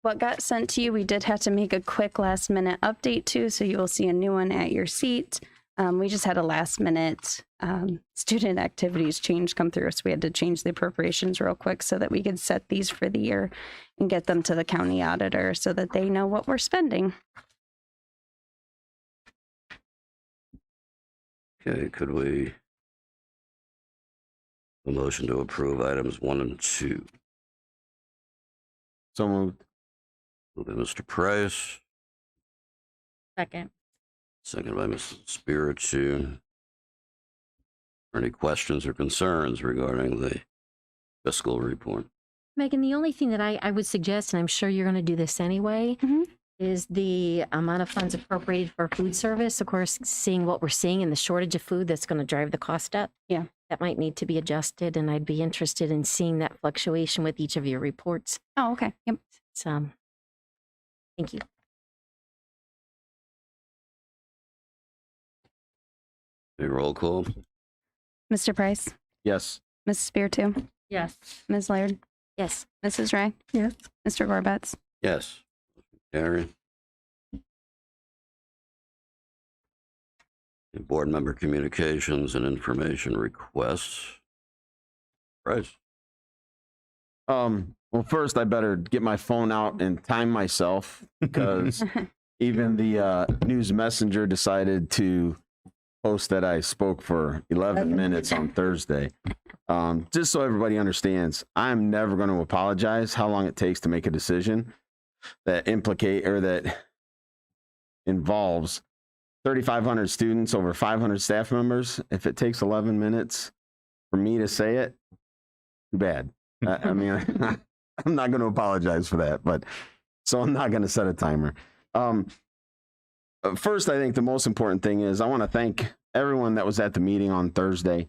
What got sent to you, we did have to make a quick last minute update to, so you will see a new one at your seat. We just had a last minute student activities change come through, so we had to change the appropriations real quick so that we could set these for the year and get them to the county auditor so that they know what we're spending. Okay, could we a motion to approve items 1 and 2? So moved. Moved by Mr. Price, Second. second by Mrs. Spiritu. Any questions or concerns regarding the fiscal report? Megan, the only thing that I would suggest, and I'm sure you're going to do this anyway, is the amount of funds appropriated for food service. Of course, seeing what we're seeing in the shortage of food, that's going to drive the cost up. Yeah. That might need to be adjusted, and I'd be interested in seeing that fluctuation with each of your reports. Oh, okay. Yep. So, thank you. A roll call? Mr. Price, Yes. Mrs. Spiritu, Yes. Ms. Laird, Yes. Mrs. Ray. Yes. Mr. Gorbetz. Yes. Carry. Board member communications and information requests. Price. Well, first I better get my phone out and time myself because even the news messenger decided to post that I spoke for 11 minutes on Thursday. Just so everybody understands, I'm never going to apologize how long it takes to make a decision that involves 3,500 students, over 500 staff members. If it takes 11 minutes for me to say it, too bad. I mean, I'm not going to apologize for that, but so I'm not going to set a timer. First, I think the most important thing is I want to thank everyone that was at the meeting on Thursday.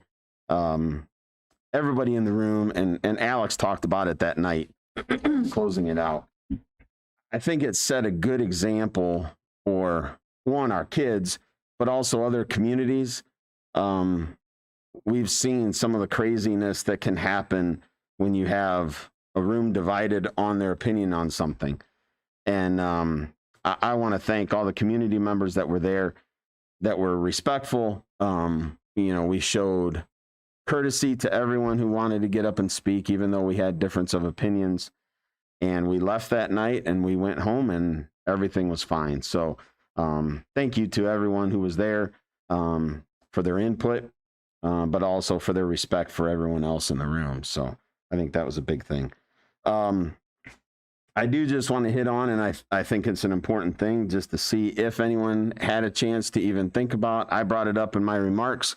Everybody in the room, and Alex talked about it that night, closing it out. I think it set a good example for, one, our kids, but also other communities. We've seen some of the craziness that can happen when you have a room divided on their opinion on something. And I want to thank all the community members that were there, that were respectful. We showed courtesy to everyone who wanted to get up and speak, even though we had difference of opinions. And we left that night and we went home and everything was fine. So thank you to everyone who was there for their input, but also for their respect for everyone else in the room. So I think that was a big thing. I do just want to hit on, and I think it's an important thing just to see if anyone had a chance to even think about. I brought it up in my remarks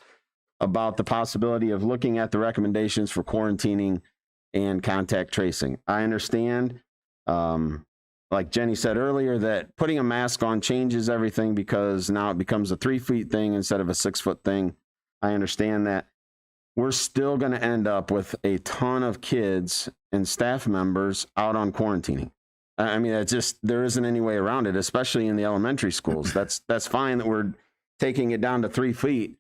about the possibility of looking at the recommendations for quarantining and contact tracing. I understand, like Jenny said earlier, that putting a mask on changes everything because now it becomes a 3 feet thing instead of a 6 foot thing. I understand that. We're still going to end up with a ton of kids and staff members out on quarantining. I mean, there isn't any way around it, especially in the elementary schools. That's fine that we're taking it down to 3 feet.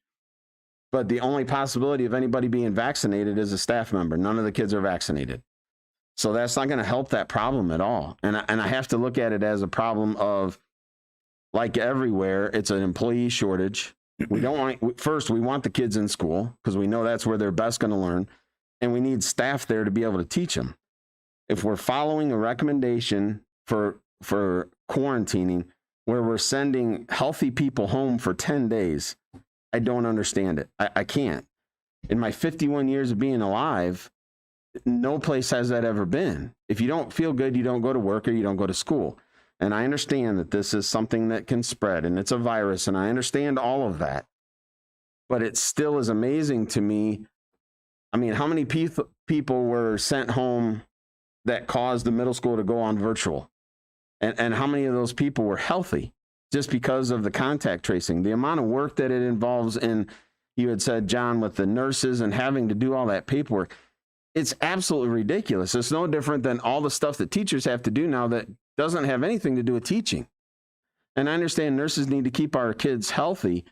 But the only possibility of anybody being vaccinated is a staff member. None of the kids are vaccinated. So that's not going to help that problem at all. And I have to look at it as a problem of, like everywhere, it's an employee shortage. We want the kids in school because we know that's where they're best going to learn. And we need staff there to be able to teach them. If we're following a recommendation for quarantining where we're sending healthy people home for 10 days, I don't understand it. I can't. In my 51 years of being alive, no place has that ever been. If you don't feel good, you don't go to work or you don't go to school. And I understand that this is something that can spread and it's a virus, and I understand all of that. But it still is amazing to me. I mean, how many people were sent home that caused the middle school to go on virtual? And how many of those people were healthy just because of the contact tracing? The amount of work that it involves in, you had said, John, with the nurses and having to do all that paperwork. It's absolutely ridiculous. It's no different than all the stuff that teachers have to do now that doesn't have anything to do with teaching. And I understand nurses need to keep our kids healthy,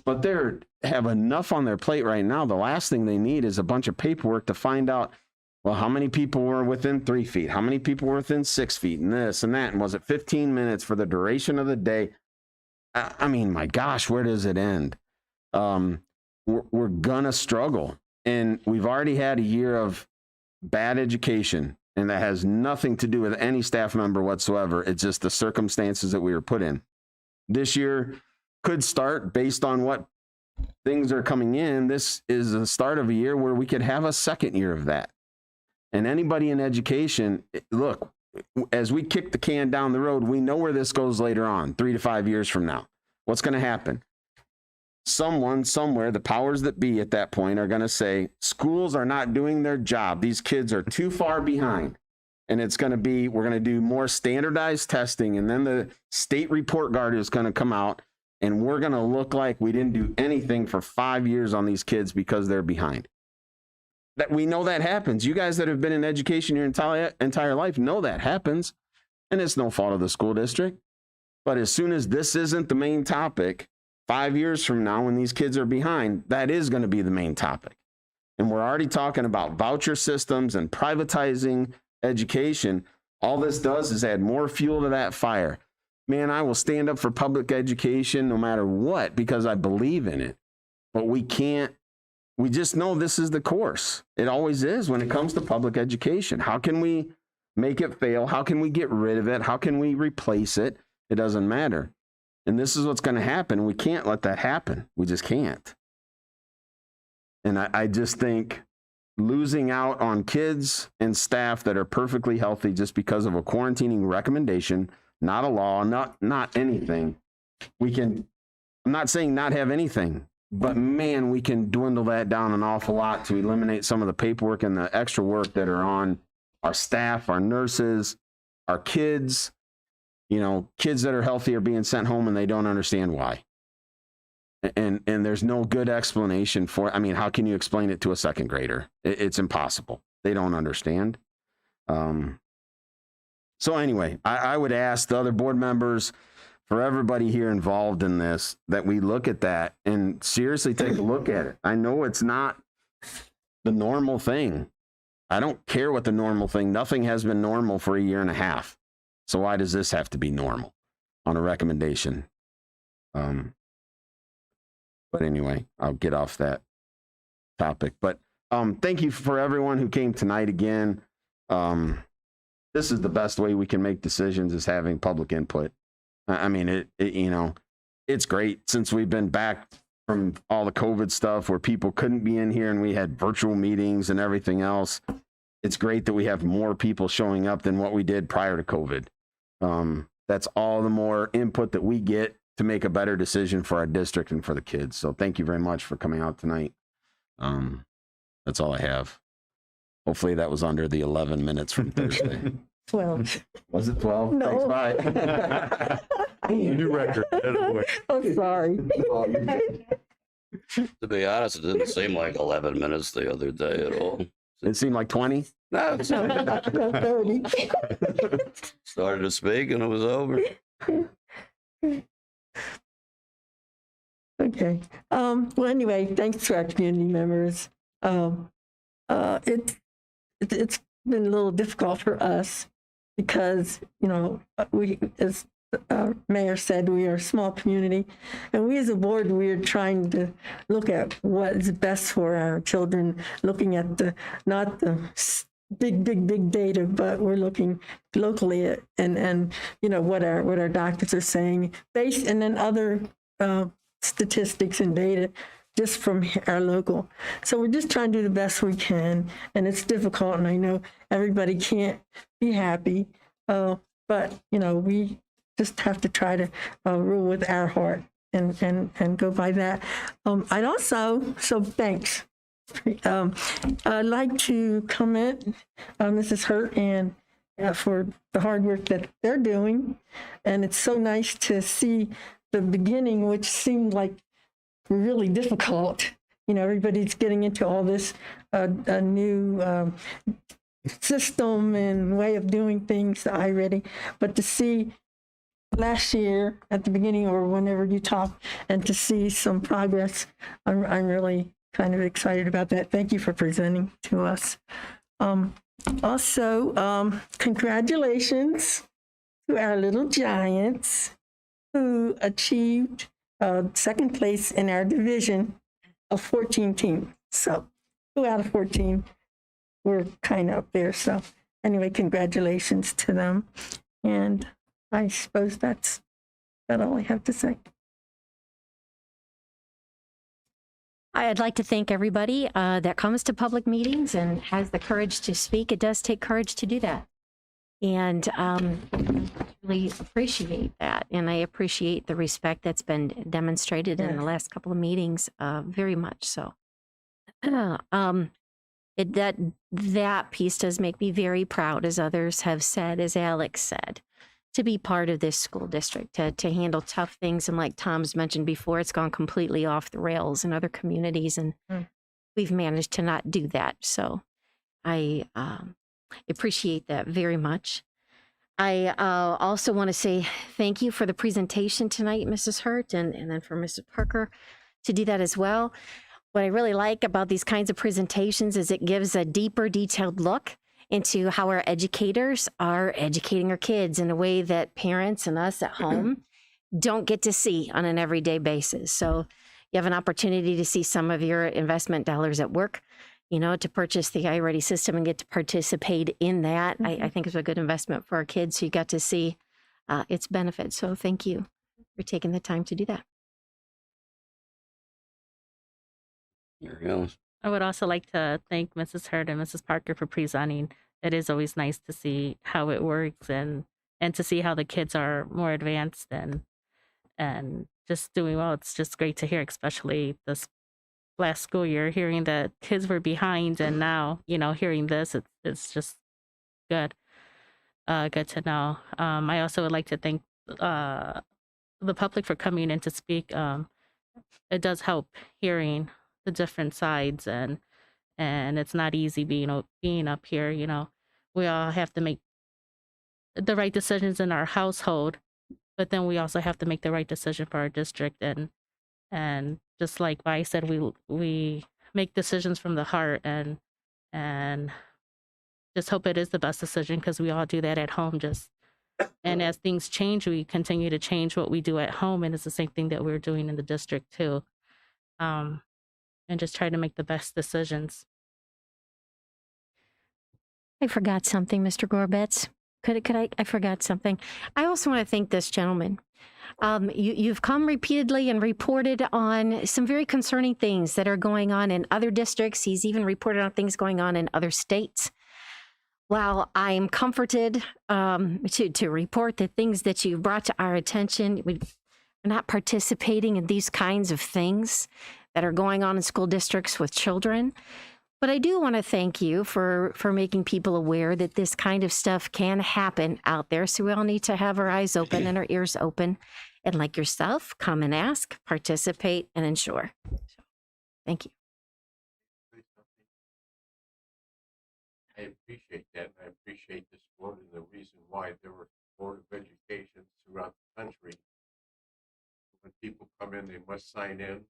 but they have enough on their plate right now. The last thing they need is a bunch of paperwork to find out, well, how many people were within 3 feet? How many people were within 6 feet? And this and that. And was it 15 minutes for the duration of the day? I mean, my gosh, where does it end? We're going to struggle. And we've already had a year of bad education, and that has nothing to do with any staff member whatsoever. It's just the circumstances that we were put in. This year could start based on what things are coming in. This is the start of a year where we could have a second year of that. And anybody in education, look, as we kick the can down the road, we know where this goes later on, 3 to 5 years from now. What's going to happen? Someone, somewhere, the powers that be at that point are going to say, schools are not doing their job. These kids are too far behind. And it's going to be, we're going to do more standardized testing. And then the state report card is going to come out, and we're going to look like we didn't do anything for 5 years on these kids because they're behind. That we know that happens. You guys that have been in education your entire life know that happens. And it's no fault of the school district. But as soon as this isn't the main topic, 5 years from now, when these kids are behind, that is going to be the main topic. And we're already talking about voucher systems and privatizing education. All this does is add more fuel to that fire. Man, I will stand up for public education no matter what, because I believe in it. But we can't, we just know this is the course. It always is when it comes to public education. How can we make it fail? How can we get rid of it? How can we replace it? It doesn't matter. And this is what's going to happen. We can't let that happen. We just can't. And I just think losing out on kids and staff that are perfectly healthy just because of a quarantining recommendation, not a law, not anything. We can, I'm not saying not have anything, but man, we can dwindle that down an awful lot to eliminate some of the paperwork and the extra work that are on our staff, our nurses, our kids. You know, kids that are healthy are being sent home and they don't understand why. And there's no good explanation for it. I mean, how can you explain it to a second grader? It's impossible. They don't understand. So anyway, I would ask the other board members, for everybody here involved in this, that we look at that and seriously take a look at it. I know it's not the normal thing. I don't care what the normal thing, nothing has been normal for a year and a half. So why does this have to be normal on a recommendation? But anyway, I'll get off that topic. But thank you for everyone who came tonight again. This is the best way we can make decisions, is having public input. I mean, you know, it's great since we've been back from all the COVID stuff where people couldn't be in here and we had virtual meetings and everything else. It's great that we have more people showing up than what we did prior to COVID. That's all the more input that we get to make a better decision for our district and for the kids. So thank you very much for coming out tonight. That's all I have. Hopefully that was under the 11 minutes from Thursday. 12. Was it 12? No. Thanks, bye. New record. I'm sorry. To be honest, it didn't seem like 11 minutes the other day at all. It seemed like 20. No, it's No, 30. started to speak and it was over. Okay. Well, anyway, thanks to our community members. It's been a little difficult for us because, you know, we, as Mayor said, we are a small community, and we as a board, we are trying to look at what is best for our children, looking at the, not the big data, but we're looking locally at, and you know, what our doctors are saying, based, and then other statistics and data just from our local. So we're just trying to do the best we can, and it's difficult, and I know everybody can't be happy, but you know, we just have to try to rule with our heart and go by that. I'd also, so thanks. I'd like to comment on Mrs. Hurt and for the hard work that they're doing, and it's so nice to see the beginning, which seemed like really difficult, everybody's getting into all this a new system and way of doing things, the iReady. But to see last year at the beginning or whenever you talk and to see some progress, I'm really kind of excited about that. Thank you for presenting to us. Also, congratulations to our little giants who achieved second place in our division of 14 teams. So 2 out of 14 were kind of up there. So anyway, congratulations to them. And I suppose that's all I have to say. I'd like to thank everybody that comes to public meetings and has the courage to speak. It does take courage to do that. And I really appreciate that. And I appreciate the respect that's been demonstrated in the last couple of meetings, very much so. That piece does make me very proud, as others have said, as Alex said, to be part of this school district, to handle tough things. And like Tom's mentioned before, it's gone completely off the rails in other communities, and we've managed to not do that. So I appreciate that very much. I also want to say thank you for the presentation tonight, Mrs. Hurt, and then for Mrs. Parker to do that as well. What I really like about these kinds of presentations is it gives a deeper, detailed look into how our educators are educating our kids in a way that parents and us at home don't get to see on an everyday basis. So you have an opportunity to see some of your investment dollars at work, to purchase the iReady system and get to participate in that. I think it's a good investment for our kids. So you got to see its benefits. So thank you for taking the time to do that. There you go. I would also like to thank Mrs. Hurd and Mrs. Parker for presenting. It is always nice to see how it works and to see how the kids are more advanced and just doing well. It's just great to hear, especially this last school year, hearing that kids were behind, and now, hearing this, it's just good. Good to know. I also would like to thank the public for coming in to speak. It does help hearing the different sides, and it's not easy being up here. We all have to make the right decisions in our household, but then we also have to make the right decision for our district. And just like Vi said, we make decisions from the heart, and just hope it is the best decision, because we all do that at home. And as things change, we continue to change what we do at home, and it's the same thing that we're doing in the district too. And just try to make the best decisions. I forgot something, Mr. Gorbetz. I forgot something. I also want to thank this gentleman. You've come repeatedly and reported on some very concerning things that are going on in other districts. He's even reported on things going on in other states. While I am comforted to report the things that you've brought to our attention, we're not participating in these kinds of things that are going on in school districts with children. But I do want to thank you for making people aware that this kind of stuff can happen out there. So we all need to have our eyes open and our ears open. And like yourself, come and ask, participate, and ensure. So, thank you. I appreciate that. And I appreciate this board, and the reason why there were Board of Education throughout the country. When people come in, they must sign in.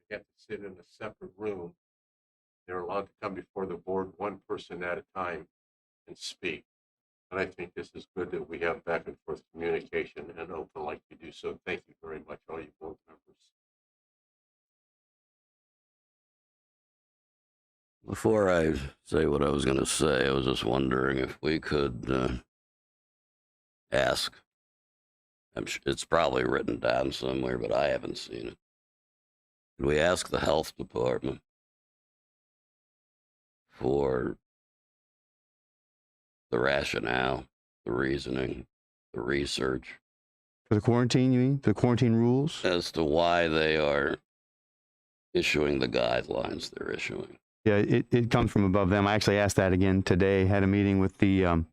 They have to sit in a separate room. They're allowed to come before the board, one person at a time, and speak. And I think this is good that we have back and forth communication and open like you do. So thank you very much, all you board members. Before I say what I was going to say, I was just wondering if we could ask. It's probably written down somewhere, but I haven't seen it. Could we ask the health department for the rationale, the reasoning, the research? For the quarantine, you mean? The quarantine rules? As to why they are issuing the guidelines they're issuing. Yeah, it comes from above them. I actually asked that again today. Had a meeting with the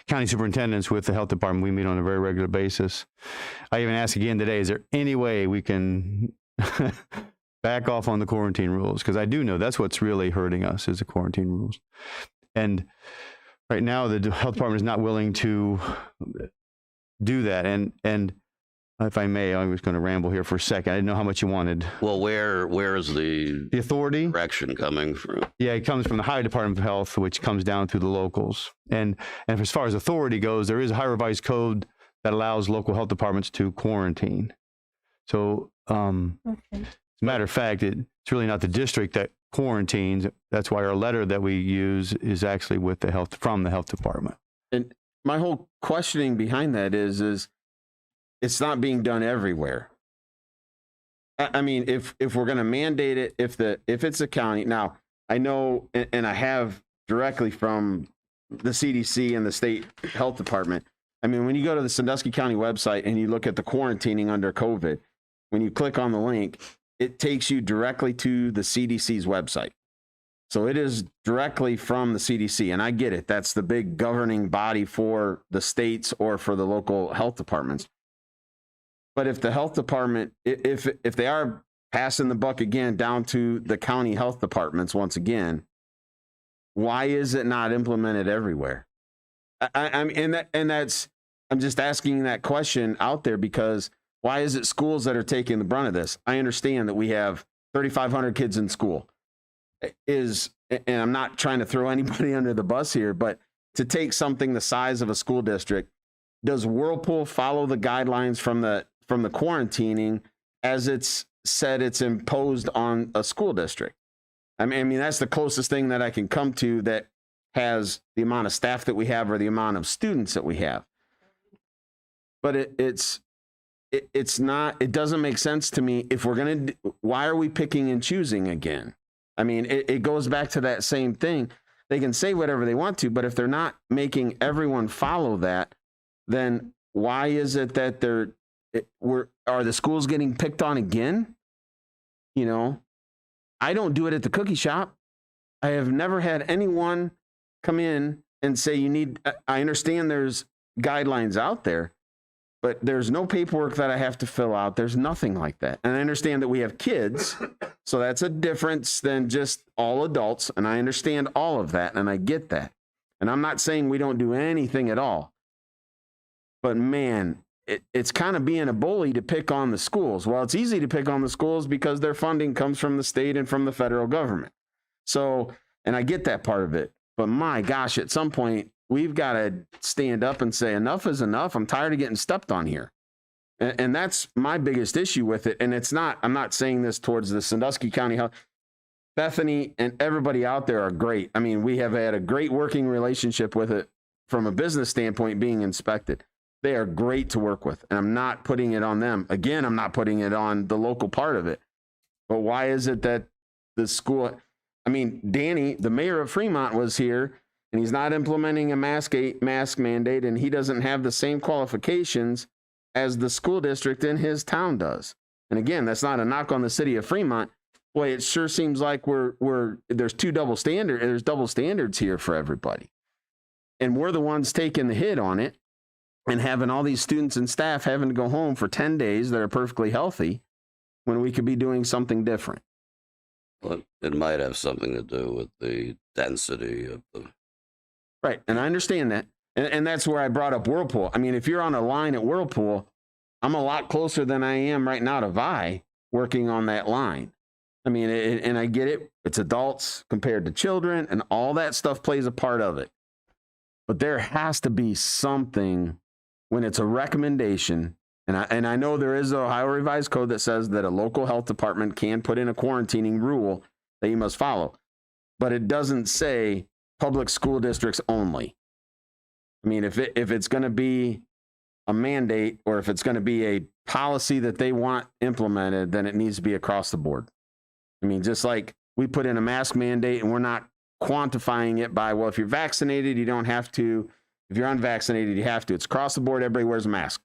county superintendents with the health department. We meet on a very regular basis. I even asked again today, is there any way we can back off on the quarantine rules, because I do know that's what's really hurting us is the quarantine rules. And right now, the health department is not willing to do that. And if I may, I was going to ramble here for a second. I didn't know how much you wanted. Well, where is the authority direction coming from? Yeah, it comes from the Ohio Department of Health, which comes down through the locals. And as far as authority goes, there is a high revised code that allows local health departments to quarantine. So, as a matter of fact, it's really not the district that quarantines. That's why our letter that we use is actually with from the health department. And my whole questioning behind that is it's not being done everywhere. I mean, if we're going to mandate it, if it's a county, now I know, and I have directly from the CDC and the state health department. I mean, when you go to the Sandusky County website and you look at the quarantining under COVID, when you click on the link, it takes you directly to the CDC's website. So it is directly from the CDC. And I get it. That's the big governing body for the states or for the local health departments. But if the health department, if they are passing the buck again down to the county health departments once again, why is it not implemented everywhere? I'm just asking that question out there because why is it schools that are taking the brunt of this? I understand that we have 3,500 kids in school. And I'm not trying to throw anybody under the bus here, but to take something the size of a school district, does Whirlpool follow the guidelines from the quarantining as it's said it's imposed on a school district? I mean, that's the closest thing that I can come to that has the amount of staff that we have or the amount of students that we have. But it's not, it doesn't make sense to me if we're going to, why are we picking and choosing again? I mean, it goes back to that same thing. They can say whatever they want to, but if they're not making everyone follow that, then why is it that are the schools getting picked on again? You know, I don't do it at the cookie shop. I have never had anyone come in and say I understand there's guidelines out there, but there's no paperwork that I have to fill out. There's nothing like that. And I understand that we have kids, so that's a difference than just all adults. And I understand all of that, and I get that. And I'm not saying we don't do anything at all. But man, it's kind of being a bully to pick on the schools. Well, it's easy to pick on the schools because their funding comes from the state and from the federal government. So, and I get that part of it. But my gosh, at some point, we've got to stand up and say, enough is enough. I'm tired of getting stepped on here. And that's my biggest issue with it. And I'm not saying this towards the Sandusky County Health. Bethany and everybody out there are great. I mean, we have had a great working relationship with it from a business standpoint being inspected. They are great to work with. And I'm not putting it on them. Again, I'm not putting it on the local part of it. But why is it that the school, I mean, Danny, the mayor of Fremont was here, and he's not implementing a mask mandate, and he doesn't have the same qualifications as the school district in his town does. And again, that's not a knock on the city of Fremont. Boy, it sure seems like there's double standards here for everybody. And we're the ones taking the hit on it and having all these students and staff having to go home for 10 days that are perfectly healthy when we could be doing something different. Well, it might have something to do with the density of the... Right, and I understand that. And that's where I brought up Whirlpool. I mean, if you're on a line at Whirlpool, I'm a lot closer than I am right now to Vi working on that line. I mean, and I get it. It's adults compared to children, and all that stuff plays a part of it. But there has to be something when it's a recommendation. And I know there is a Ohio Revised Code that says that a local health department can put in a quarantining rule that you must follow. But it doesn't say public school districts only. I mean, if it's going to be a mandate or if it's going to be a policy that they want implemented, then it needs to be across the board. I mean, just like we put in a mask mandate and we're not quantifying it by, well, if you're vaccinated, you don't have to. If you're unvaccinated, you have to. It's across the board. Everybody wears a mask.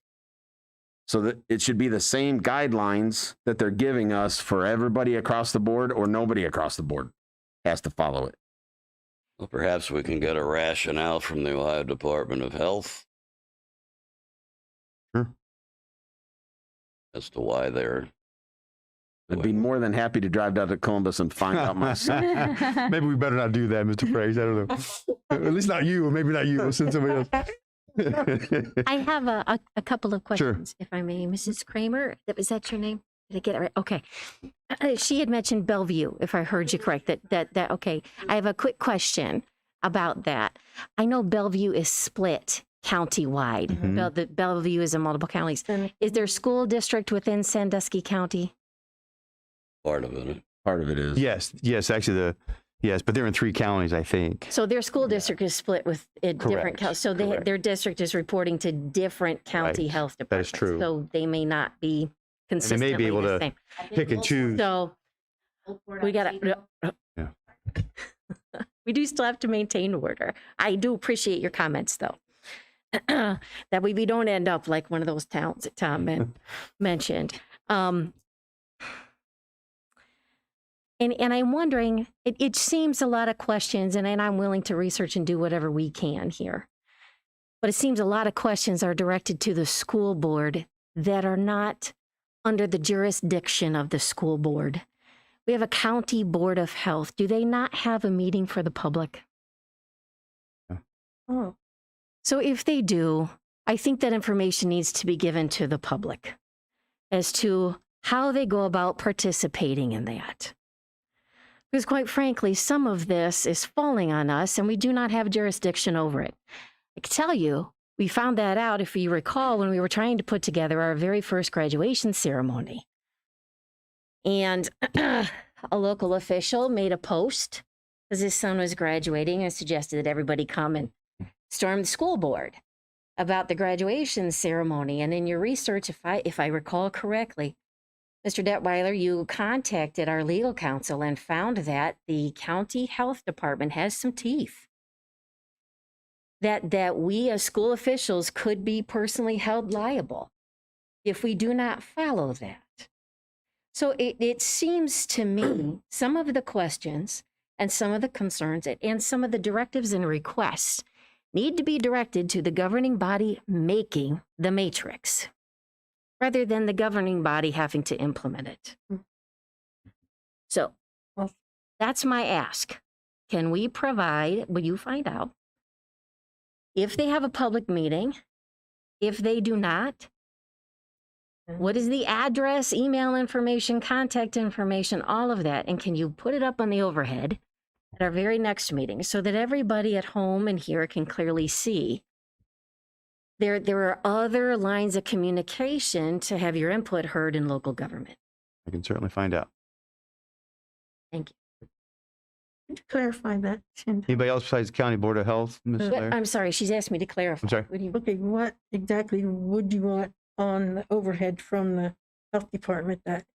So that it should be the same guidelines that they're giving us for everybody across the board, or nobody across the board has to follow it. Well, perhaps we can get a rationale from the Ohio Department of Health. Sure. As to why they're I'd be more than happy to drive down to Columbus and find out myself. Maybe we better not do that, Mr. Price. I don't know. At least not you, or maybe not you. We'll send somebody else. I have a couple of questions, if I may. Mrs. Kramer, was that your name? Did I get it right? Okay. She had mentioned Bellevue, if I heard you correct. Okay. I have a quick question about that. I know Bellevue is split county-wide. Mhm. Bellevue is in multiple counties. Is there a school district within Sandusky County? Part of it. Part of it is. Yes, actually yes, but they're in 3 counties, I think. So their school district is split with different Correct, counties. So correct. their district is reporting to different county Right, health that departments. is true. So they may not be And they consistently may be able the to same. pick and choose. So we got to. Yeah. We do still have to maintain order. I do appreciate your comments, though. That way we don't end up like one of those towns that Tom mentioned. And I'm wondering, it seems a lot of questions, and I'm willing to research and do whatever we can here. But it seems a lot of questions are directed to the school board that are not under the jurisdiction of the school board. We have a county board of health. Do they not have a meeting for the public? Oh, So if they do, I think that information needs to be given to the public as to how they go about participating in that. Because quite frankly, some of this is falling on us and we do not have jurisdiction over it. I can tell you, we found that out, if you recall, when we were trying to put together our very first graduation ceremony. And a local official made a post because his son was graduating and suggested that everybody come and storm the school board about the graduation ceremony. And in your research, if I recall correctly, Mr. Detweiler, you contacted our legal counsel and found that the county health department has some teeth. That we as school officials could be personally held liable if we do not follow that. So it seems to me some of the questions and some of the concerns and some of the directives and requests need to be directed to the governing body making the matrix, rather than the governing body having to implement it. So that's my ask. Can we provide, will you find out, if they have a public meeting, if they do not, what is the address, email information, contact information, all of that? And can you put it up on the overhead at our very next meeting so that everybody at home and here can clearly see there are other lines of communication to have your input heard in local government? I can certainly find out. Thank you. could you clarify that, Cindy? Anybody else besides the County Board of Health, Ms. Blair? I'm sorry, she's asked me to clarify. I'm sorry. What do you, Okay, what exactly would you want on the overhead from the health department that,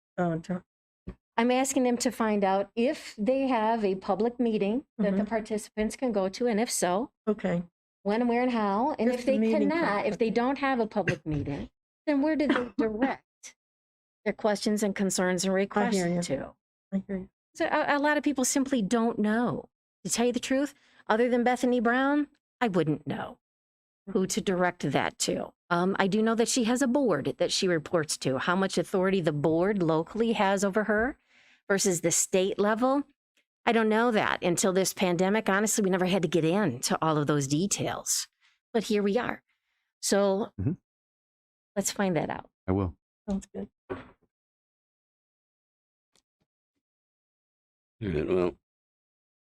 I'm asking them to find out if they have a public meeting that the Mhm. participants can go to, and if so, okay, when, where, and how. And Just if the they meeting cannot, if they don't have a public meeting, then where do they direct their questions and concerns and requests hear you. to? I hear you. So a lot of people simply don't know. To tell you the truth, other than Bethany Brown, I wouldn't know who to direct that to. I do know that she has a board that she reports to. How much authority the board locally has over her versus the state level, I don't know that. Until this pandemic, honestly, we never had to get into all of those details. But here we are. So Mhm. let's find that out. I will. Sounds good. Yeah, well,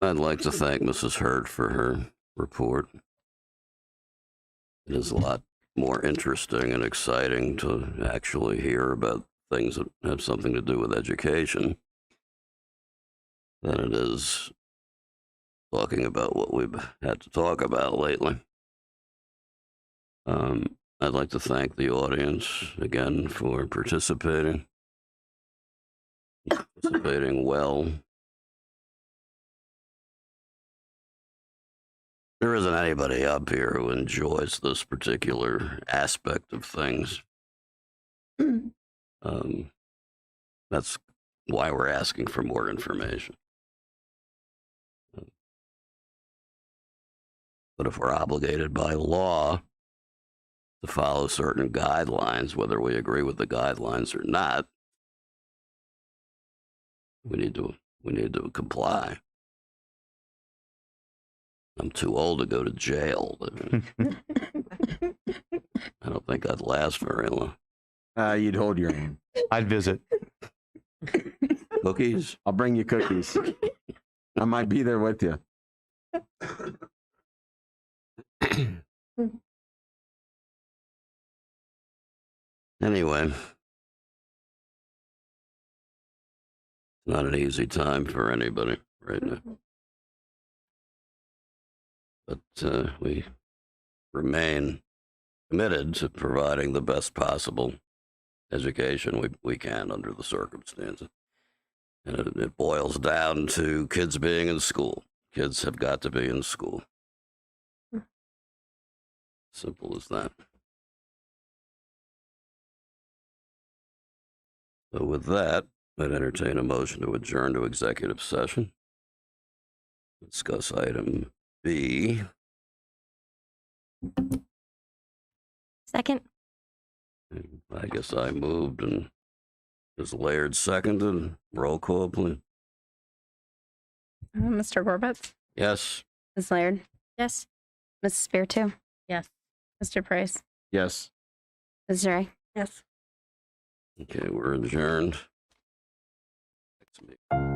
I'd like to thank Mrs. Hurd for her report. It is a lot more interesting and exciting to actually hear about things that have something to do with education than it is talking about what we've had to talk about lately. I'd like to thank the audience again for participating well. There isn't anybody up here who enjoys this particular aspect of things. That's why we're asking for more information. But if we're obligated by law to follow certain guidelines, whether we agree with the guidelines or not, We need to comply. I'm too old to go to jail. I don't think I'd last very long. You'd hold your hand. I'd visit. Cookies? I'll bring you cookies. I might be there with you. Anyway, it's not an easy time for anybody right now. But we remain committed to providing the best possible education we can under the circumstances. And it boils down to kids being in school. Kids have got to be in school. Simple as that. So with that, I'd entertain a motion to adjourn to executive session. Discuss item B. Second. I guess I moved and Ms. Laird seconded. Roll call, please. Mr. Gorbitz, Yes. Ms. Laird, Yes. Mrs. Spiritu, Yes. Mr. Price, Yes. Ms. Ray. Yes. Okay, we're adjourned. Next meeting.